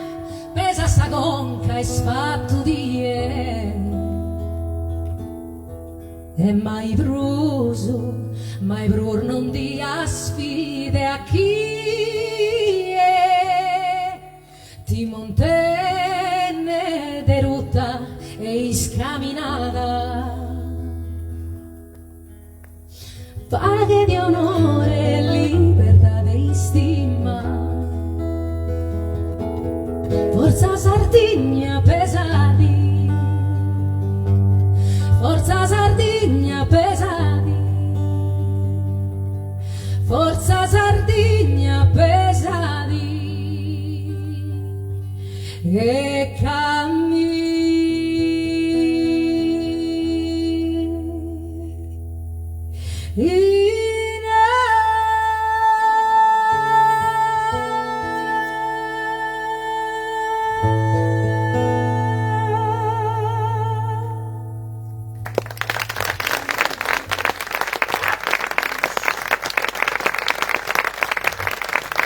pesa sa conca e sfatto di e mai bruso, mai brur non dia sfide a chi ti montenne derutta e iscaminata. Paghe di onore, libertà di stima, forza Sardegna pesati, forza Sardegna pesati, forza Sardegna pesati, e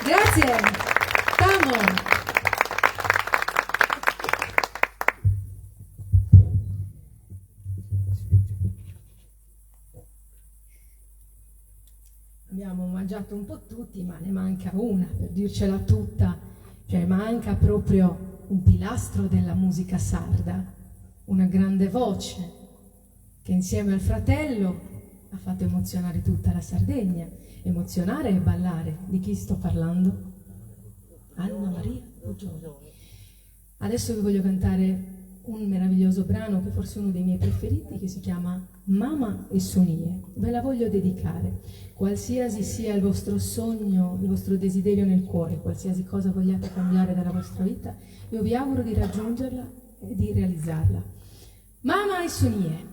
Grazie. Tamo. Abbiamo mangiato un po' tutti, ma ne manca una, per dircela tutta. Cioè manca proprio un pilastro della musica sarda, una grande voce che insieme al fratello ha fatto emozionare tutta la Sardegna. Emozionare e ballare. Di chi sto parlando? Anna Maria Bugioni. Adesso vi voglio cantare un meraviglioso brano che forse è uno dei miei preferiti, che si chiama Mama e Sonie. Ve la voglio dedicare. Qualsiasi sia il vostro sogno, il vostro desiderio nel cuore, qualsiasi cosa vogliate cambiare dalla vostra vita, io vi auguro di raggiungerla e di realizzarla. Mama e Sonie.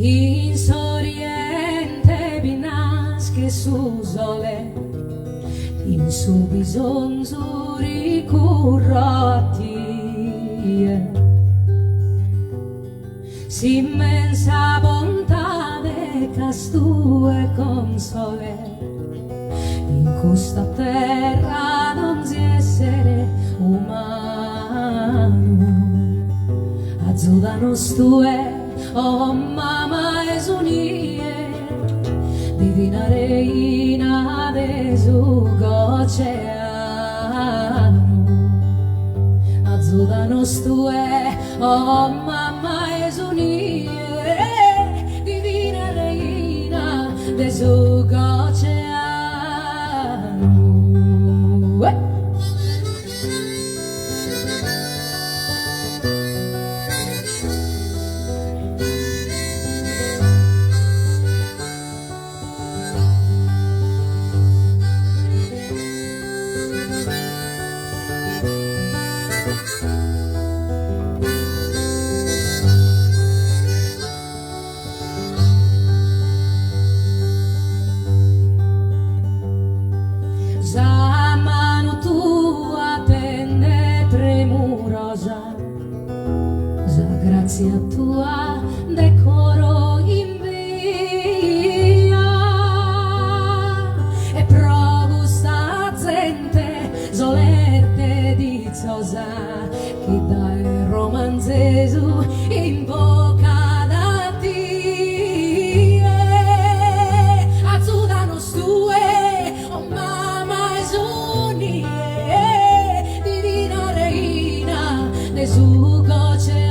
In soriente binasche su sole, in su bisonzo ricurrati, si immensa bontà de castue console, in questa terra non si essere umano, azzudano stue. Oh mamma esunie, divina reina dell'oceano, azzurano stue. Oh mamma esunie, divina reina dell'oceano. Grazia tua decoro in via e progusta gente solerte di zosa che dal romanzesu in bocca da te azzudano stue oh mamma esunie divina reina de su goce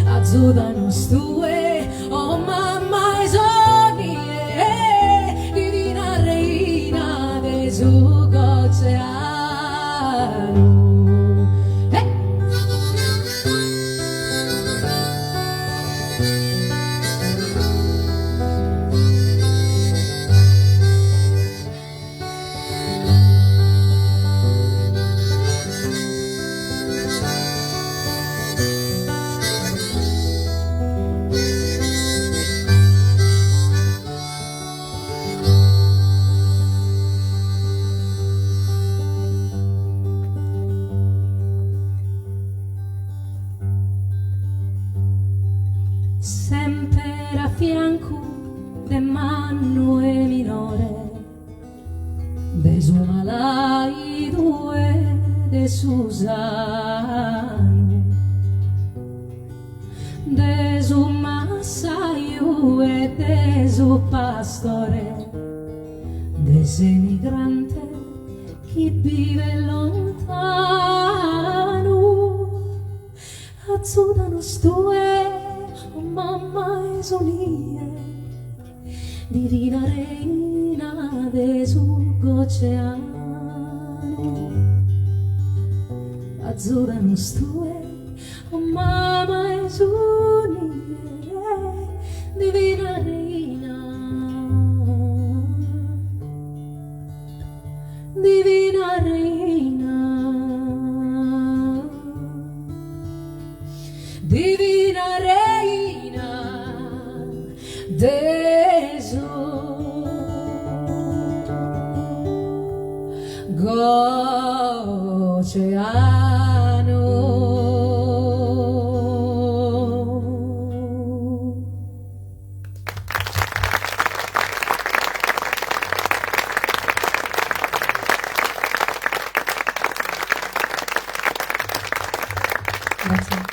azzudano stue, oh mamma esonie, divina reina. sull'oceano. Sempre a fianco de Mannu e minore, de suo malaido e de Susano, de suo massaio e de suo pastore, de emigrante che vive lontano, azzurano stue. Oh mamma esonie, divina reina de sull'oceano, azzurano stue. Oh mamma esonie, divina reina, divina reina, divina reina. Deso Goceano. Grazie.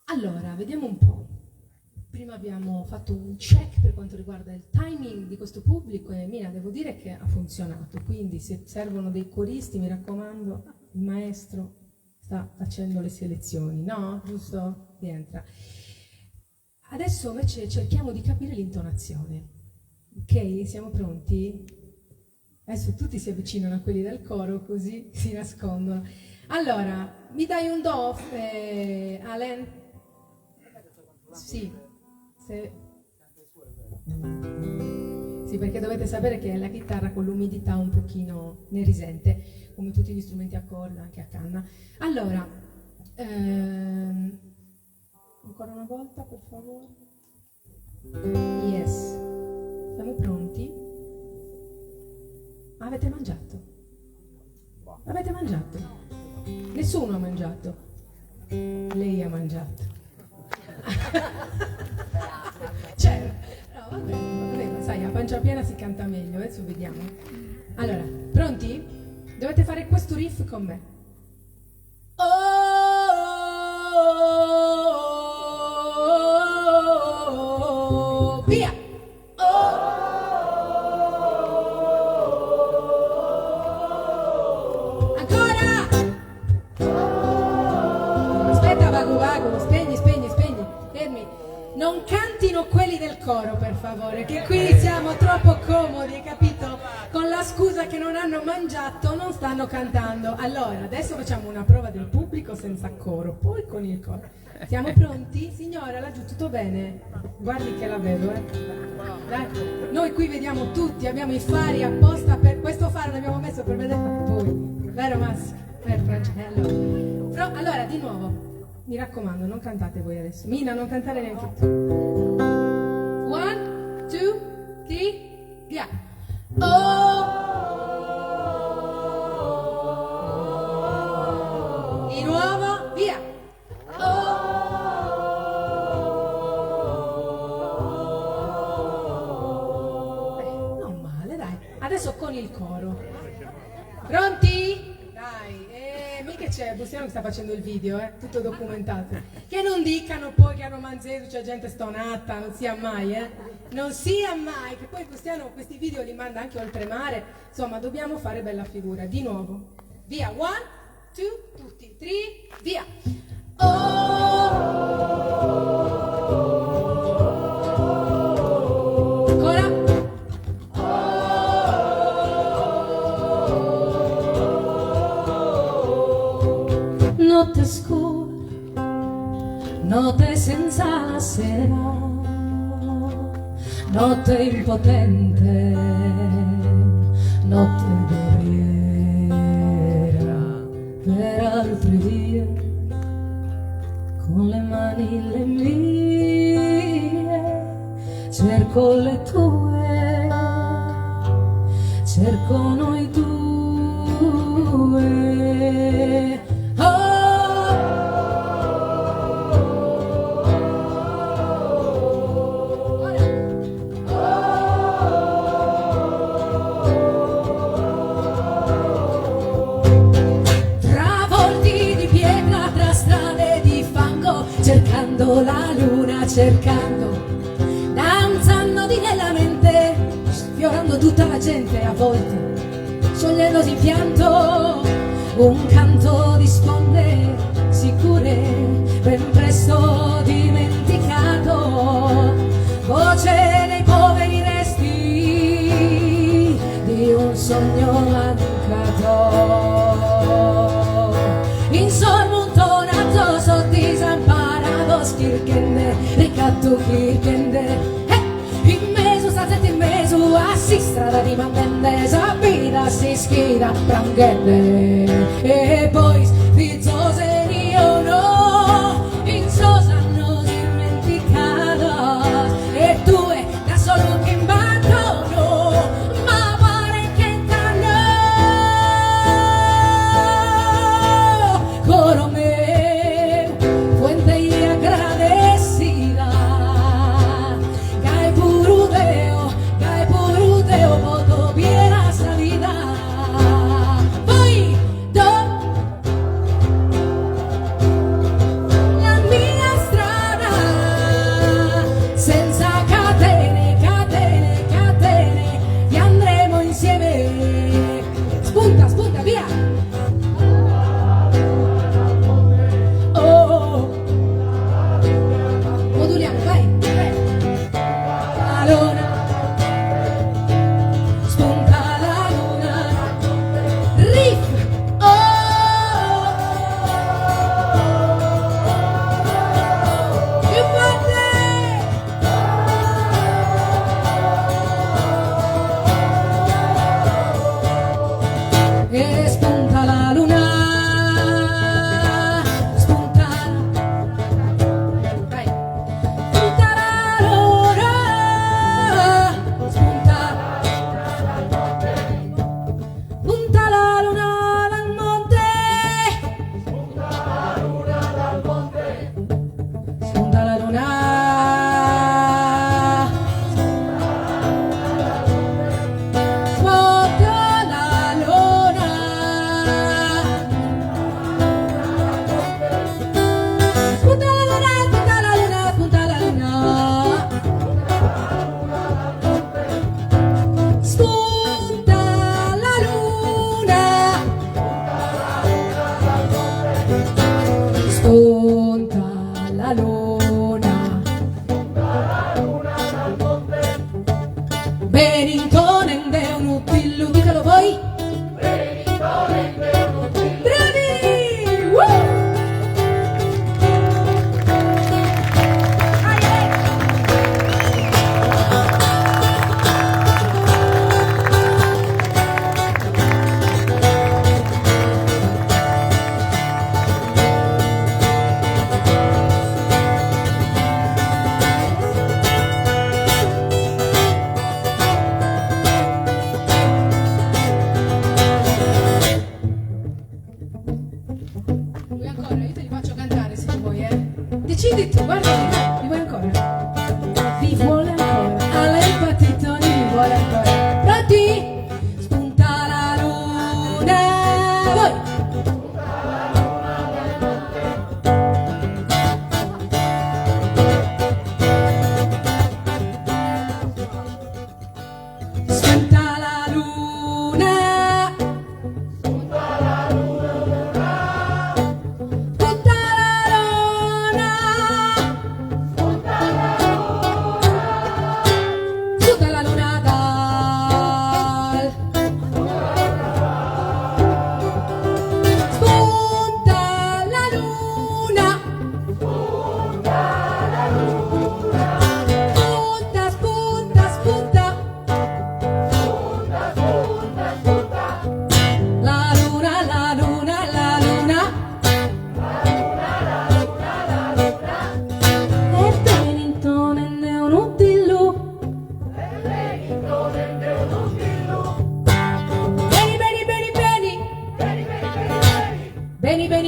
Allora, vediamo un po'. Prima abbiamo fatto un check per quanto riguarda il timing di questo pubblico e Mina, devo dire che ha funzionato, quindi se servono dei coristi, mi raccomando, il maestro sta facendo le selezioni, no? Giusto? Rientra. Adesso invece cerchiamo di capire l'intonazione. Ok? Siamo pronti? Adesso tutti si avvicinano a quelli del coro così si nascondono. Allora, mi dai un do, Alen? Sì, sì, perché dovete sapere che la chitarra con l'umidità un pochino ne risente, come tutti gli strumenti a corda, anche a canna. Allora, ancora una volta, per favore. Yes. Siamo pronti? Avete mangiato? Avete mangiato? Nessuno ha mangiato. Lei ha mangiato. Cioè, no, vabbè, sai, a pancia piena si canta meglio, adesso vediamo. Allora, pronti? Dovete fare questo riff con me. Oh, via! Ancora! Aspetta, Vagu, spegni. Fermi. Non cantino quelli del coro, per favore, che qui siamo troppo comodi, capito? Con la scusa che non hanno mangiato, non stanno cantando. Allora, adesso facciamo una prova del pubblico senza coro, poi con il coro. Siamo pronti? Signora, laggiù tutto bene? Guardi che la vedo, Dai. Noi qui vediamo tutti, abbiamo i fari apposta per questo faro, l'abbiamo messo per vedere voi. Vero Massimo? Francesco. Allora, di nuovo. Mi raccomando, non cantate voi adesso. Mina, non cantare neanche tu. 1, 2, 3, via. Oh. Di nuovo, via. Oh. Non male, dai. Adesso con il coro. Pronti? Dai, mica c'è Bustiano che sta facendo il video, tutto documentato. Che non dicano poi che a Romanzesu c'è gente stonata, non sia mai, non sia mai, che poi Bustiano questi video li manda anche oltremare. Insomma, dobbiamo fare bella figura. Di nuovo, via, 1, 2, tutti, 3, via. Ancora. Notte scura, notte senza sera, notte impotente, notte guerriera per altri vie, con le mani le mie, cerco le tue, cerco noi due. Cercando la luna, cercando, danzando di nella mente, sfiorando tutta la gente a volte, sciogliendosi in pianto, un canto di sponde sicure, ben presto dimenticato, voce dei poveri resti di un sogno mancato. Insormontonato sotto Kirkende, ricatto Kirkende, in mezzo, state in mezzo, a strada di mantende, Sabina si schida, prangende, e poi rizzose di no, in sosa non dimenticato, e due da solo che imbattono, ma pare che danno, coro me, fuente agradecida, cae purudeo, voto viera salida, poi la mia strada, senza catene, catene, catene, che andremo insieme, spunta, spunta, via! Moduliamo, vai, vai. La luna, spunta la luna, riff, più forte. E spunta la luna, spunta, vai. Spunta la luna, spunta la luna dal monte, spunta la luna dal monte, spunta la luna, spunta la luna, spunta la luna, spunta la luna, spunta la luna, spunta la luna, spunta la luna, Bennington è un utillo, ditelo voi, bravi, vuoi ancora? Io te li faccio cantare se tu vuoi, decidi tu, guarda, li vuoi ancora? Vi vuole ancora, a lei battitoni vi vuole ancora, pronti? Spunta la luna, voi!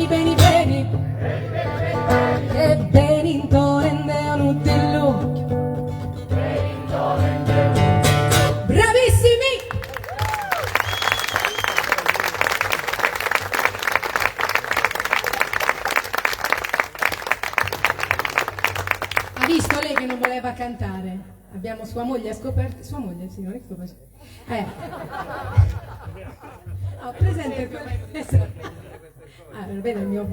beni, beni, beni, e beni intorno a un dillo. Bravissimi! Ha visto lei che non voleva cantare? Abbiamo sua moglie, ha scoperto. Sua moglie, signore, che sto facendo? Ho presente come. Vede, il mio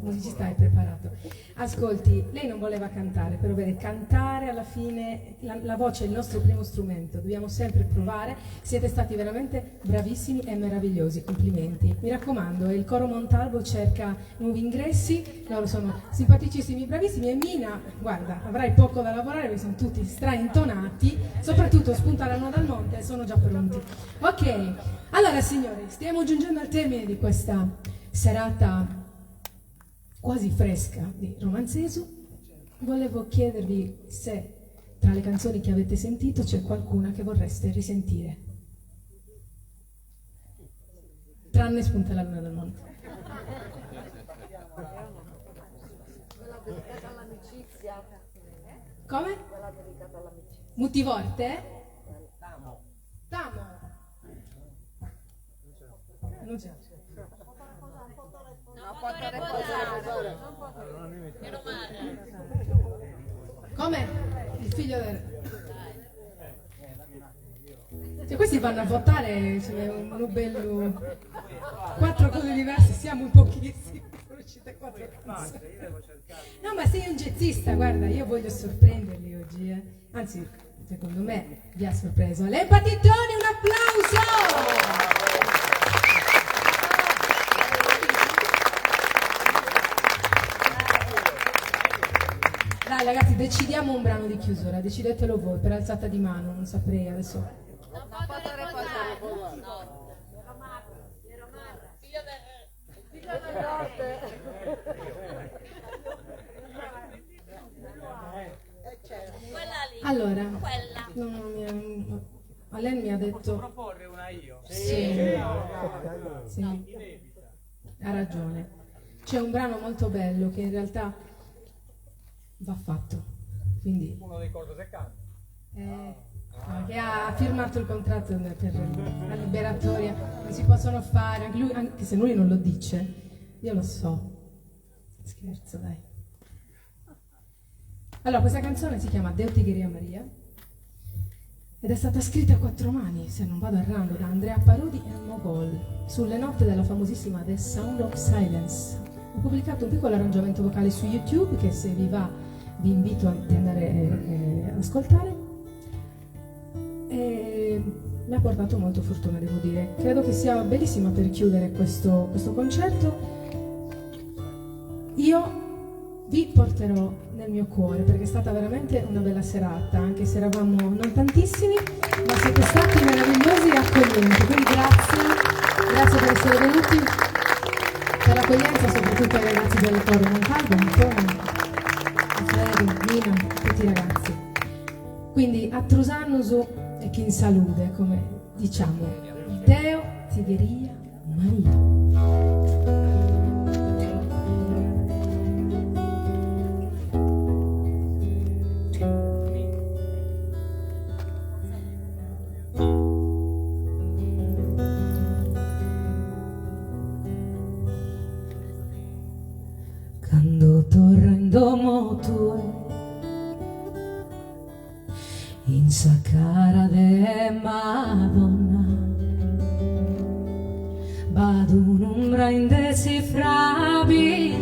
musicista è preparato. Ascolti, lei non voleva cantare, però vede, cantare alla fine, la voce è il nostro primo strumento, dobbiamo sempre provare. Siete stati veramente bravissimi e meravigliosi, complimenti. Mi raccomando, il coro Montalvo cerca nuovi ingressi, loro sono simpaticissimi, bravissimi, e Mina, guarda, avrai poco da lavorare perché sono tutti straintonati, soprattutto spunteranno dal monte e sono già pronti. Ok, allora signori, stiamo giungendo al termine di questa serata quasi fresca di Romanzesu. Volevo chiedervi se tra le canzoni che avete sentito c'è qualcuna che vorreste risentire, tranne Spunta la luna dal monte. Quella dedicata all'amicizia. Come? Quella dedicata all'amicizia. Multivorte? Tamo. Non c'è. Come? Il figlio del. Cioè, questi vanno a votare, ce n'è un bello. 4 cose diverse, siamo un pochissimi. Sono uscite 4 cose. No, ma sei un jazzista, guarda, io voglio sorprenderli oggi, Anzi, secondo me vi ha sorpreso. Le Patitoni, un applauso! Dai ragazzi, decidiamo un brano di chiusura, decidetelo voi, per alzata di mano, non saprei adesso. Non posso riposare. Figlio del notte. Allora, Quella. Alen mi ha detto. Proporre una io. Sì, ha ragione. C'è un brano molto bello che in realtà va fatto, quindi Uno dei corto seccati. no, che ha firmato il contratto per la liberatoria, non si possono fare, anche se lui non lo dice, io lo so. Scherzo, dai. Allora, questa canzone si chiama Deo Tigheria Maria ed è stata scritta a 4 mani, se non vado errando, da Andrea Parodi e Mogol sulle note della famosissima The Sound of Silence. Ho pubblicato un piccolo arrangiamento vocale su YouTube che, se vi va, vi invito ad andare ad ascoltare, e mi ha portato molto fortuna, devo dire. Credo che sia bellissima per chiudere questo concerto. Io vi porterò nel mio cuore perché è stata veramente una bella serata, anche se eravamo non tantissimi, ma siete stati meravigliosi e accoglienti, quindi grazie per essere venuti, per l'accoglienza, soprattutto ai ragazzi del coro Montalvo, Antonio, Fred, Nina, tutti i ragazzi. Quindi a Trusannusu e chi in salute, come diciamo, Deo Tigheria Maria. Quando torrendo motue in sa cara de Madonna vado un'ombra indecifrabile,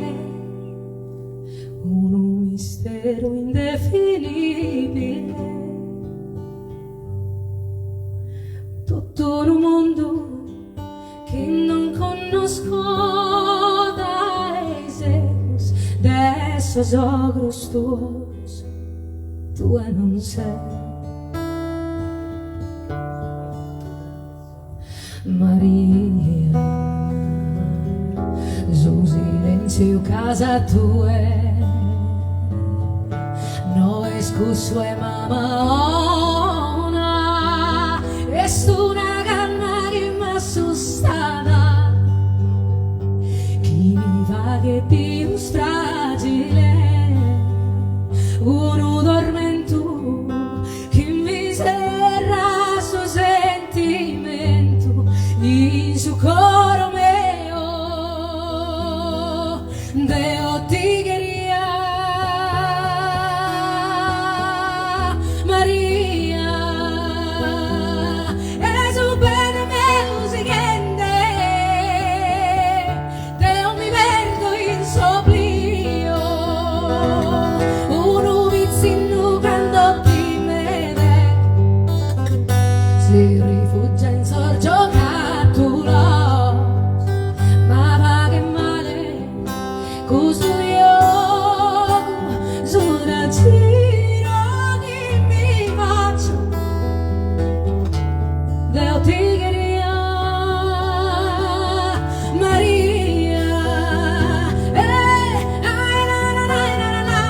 un mistero indefinibile, tutto un mondo che non conosco dai Zeus, d'essos ogros tuos, tu non sei. Maria, su silenzio casa tua, no escuso e mamma ona, es una canna che mi assustata, chi mi che più fragile, uno dormento che mi serra suo sentimento in su coro mio, Deo ti quería, Maria, e su bene meu siguiente, Deo mi perdo in soplio, uno vizzino quando ti vede, si rifugia in sorgio cattura, ma va che male, questo io, sono giro che mi faccio, Deo ti quería, Maria, ai la la la la la,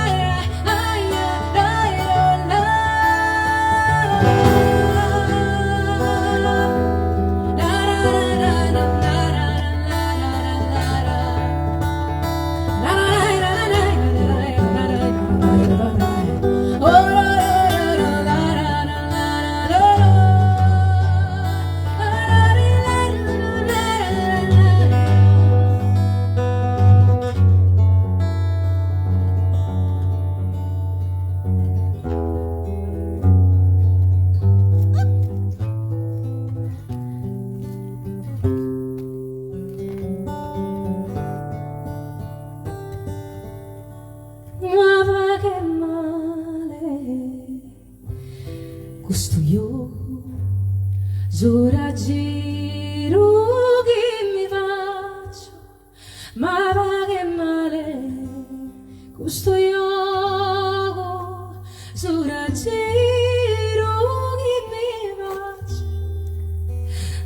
ai la la la ma va che male, questo io giura giro che mi faccio, ma va che male, questo io giura giro che mi faccio,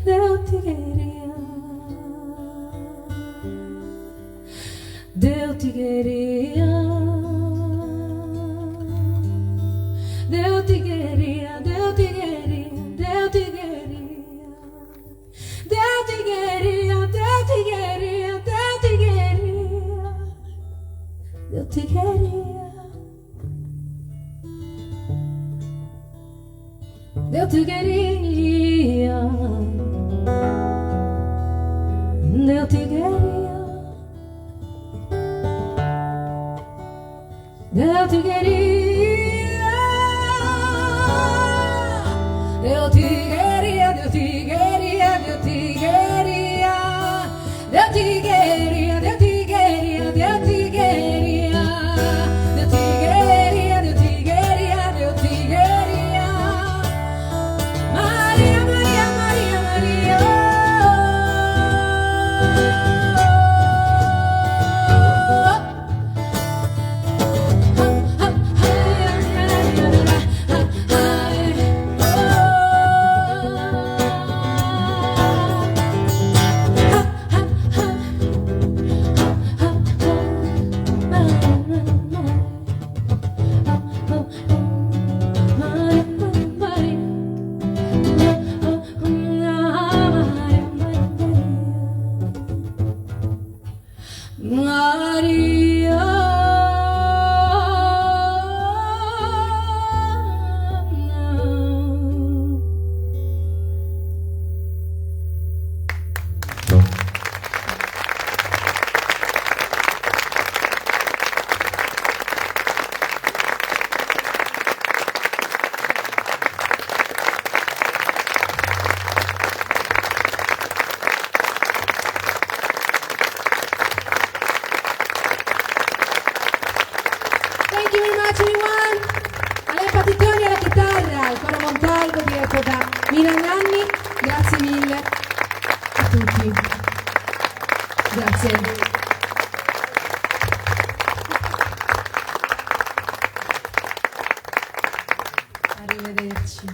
Deo ti quería, Deo ti quería, Deo ti quería, Deo ti quería, Deo ti quería, Deo ti quería, Deo ti quería, Deo ti quería, Deo ti quería, Deo ti quería, Deo ti quería. Deo ti quería, Deo ti quería, Deo ti quería, Deo ti quería, Deo ti quería, Deo ti quería, Deo ti quería, Deo ti quería, Deo ti quería, Deo ti quería, Maria, Maria, Maria, Maria. Thank you very much everyone. Alepa Titoni alla chitarra, il coro Montalvo diretto da Milan Nanni. Grazie mille a tutti. Grazie. Arrivederci.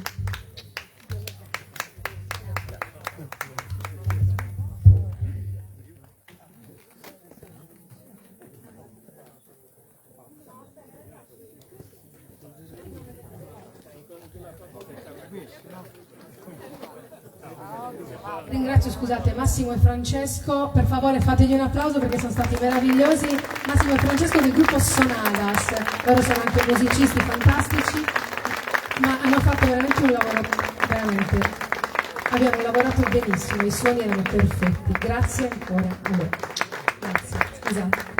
Ringrazio, scusate, Massimo e Francesco, per favore fategli un applauso perché sono stati meravigliosi. Massimo e Francesco del gruppo Sonadas, loro sono anche musicisti fantastici, ma hanno fatto veramente un lavoro, veramente, abbiamo lavorato benissimo, i suoni erano perfetti, grazie ancora a loro. Grazie, scusate.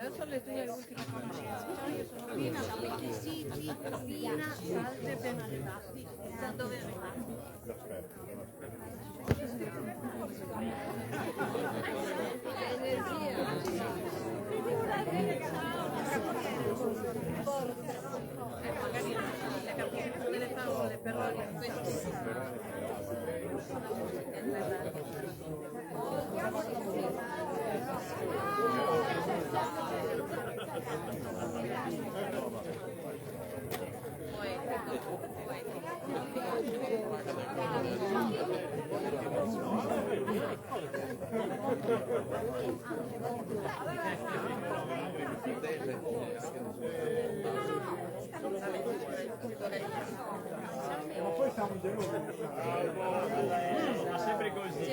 Adesso le tue ultime parole. Io sono Lina da Wikisiti, Lina, altre penalità. Da dove delle parole, però poi siamo sempre così.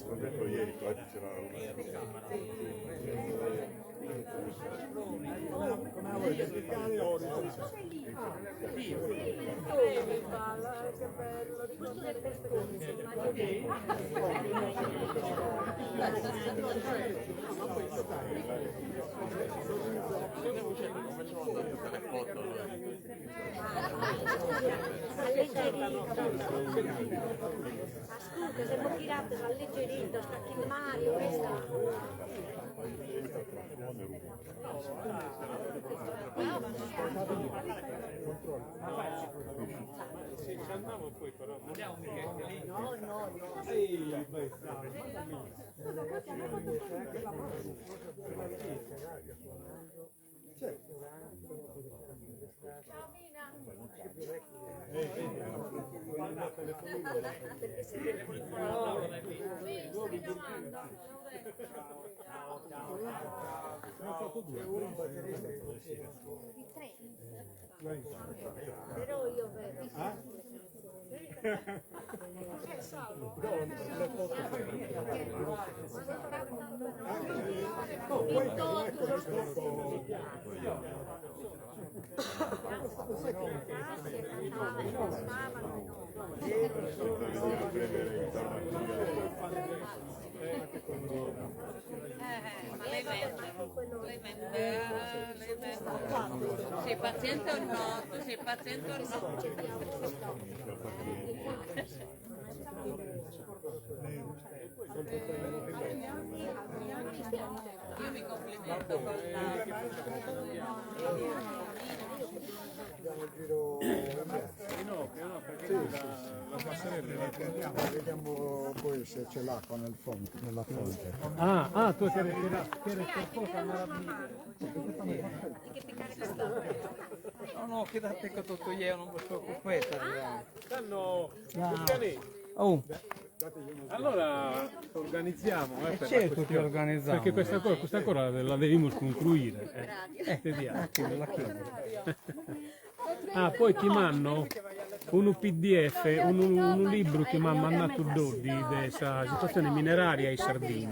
Ho detto ieri, qua c'era Ascolta, se può tirare alleggerito, sta chi Mario, questa. Però io Ma lei vende, sei paziente o no? Tu sei paziente o no? Io mi complimento con la passerella vediamo poi se c'è l'acqua nella fonte. Tu che No, che da te che tutto io non mi sto con questo. Allora organizziamo per certo che organizziamo. perché questa ancora la dobbiamo concludere. Poi ti mando un PDF, un libro che mi ha mandato Dodi della situazione mineraria ai Sardini.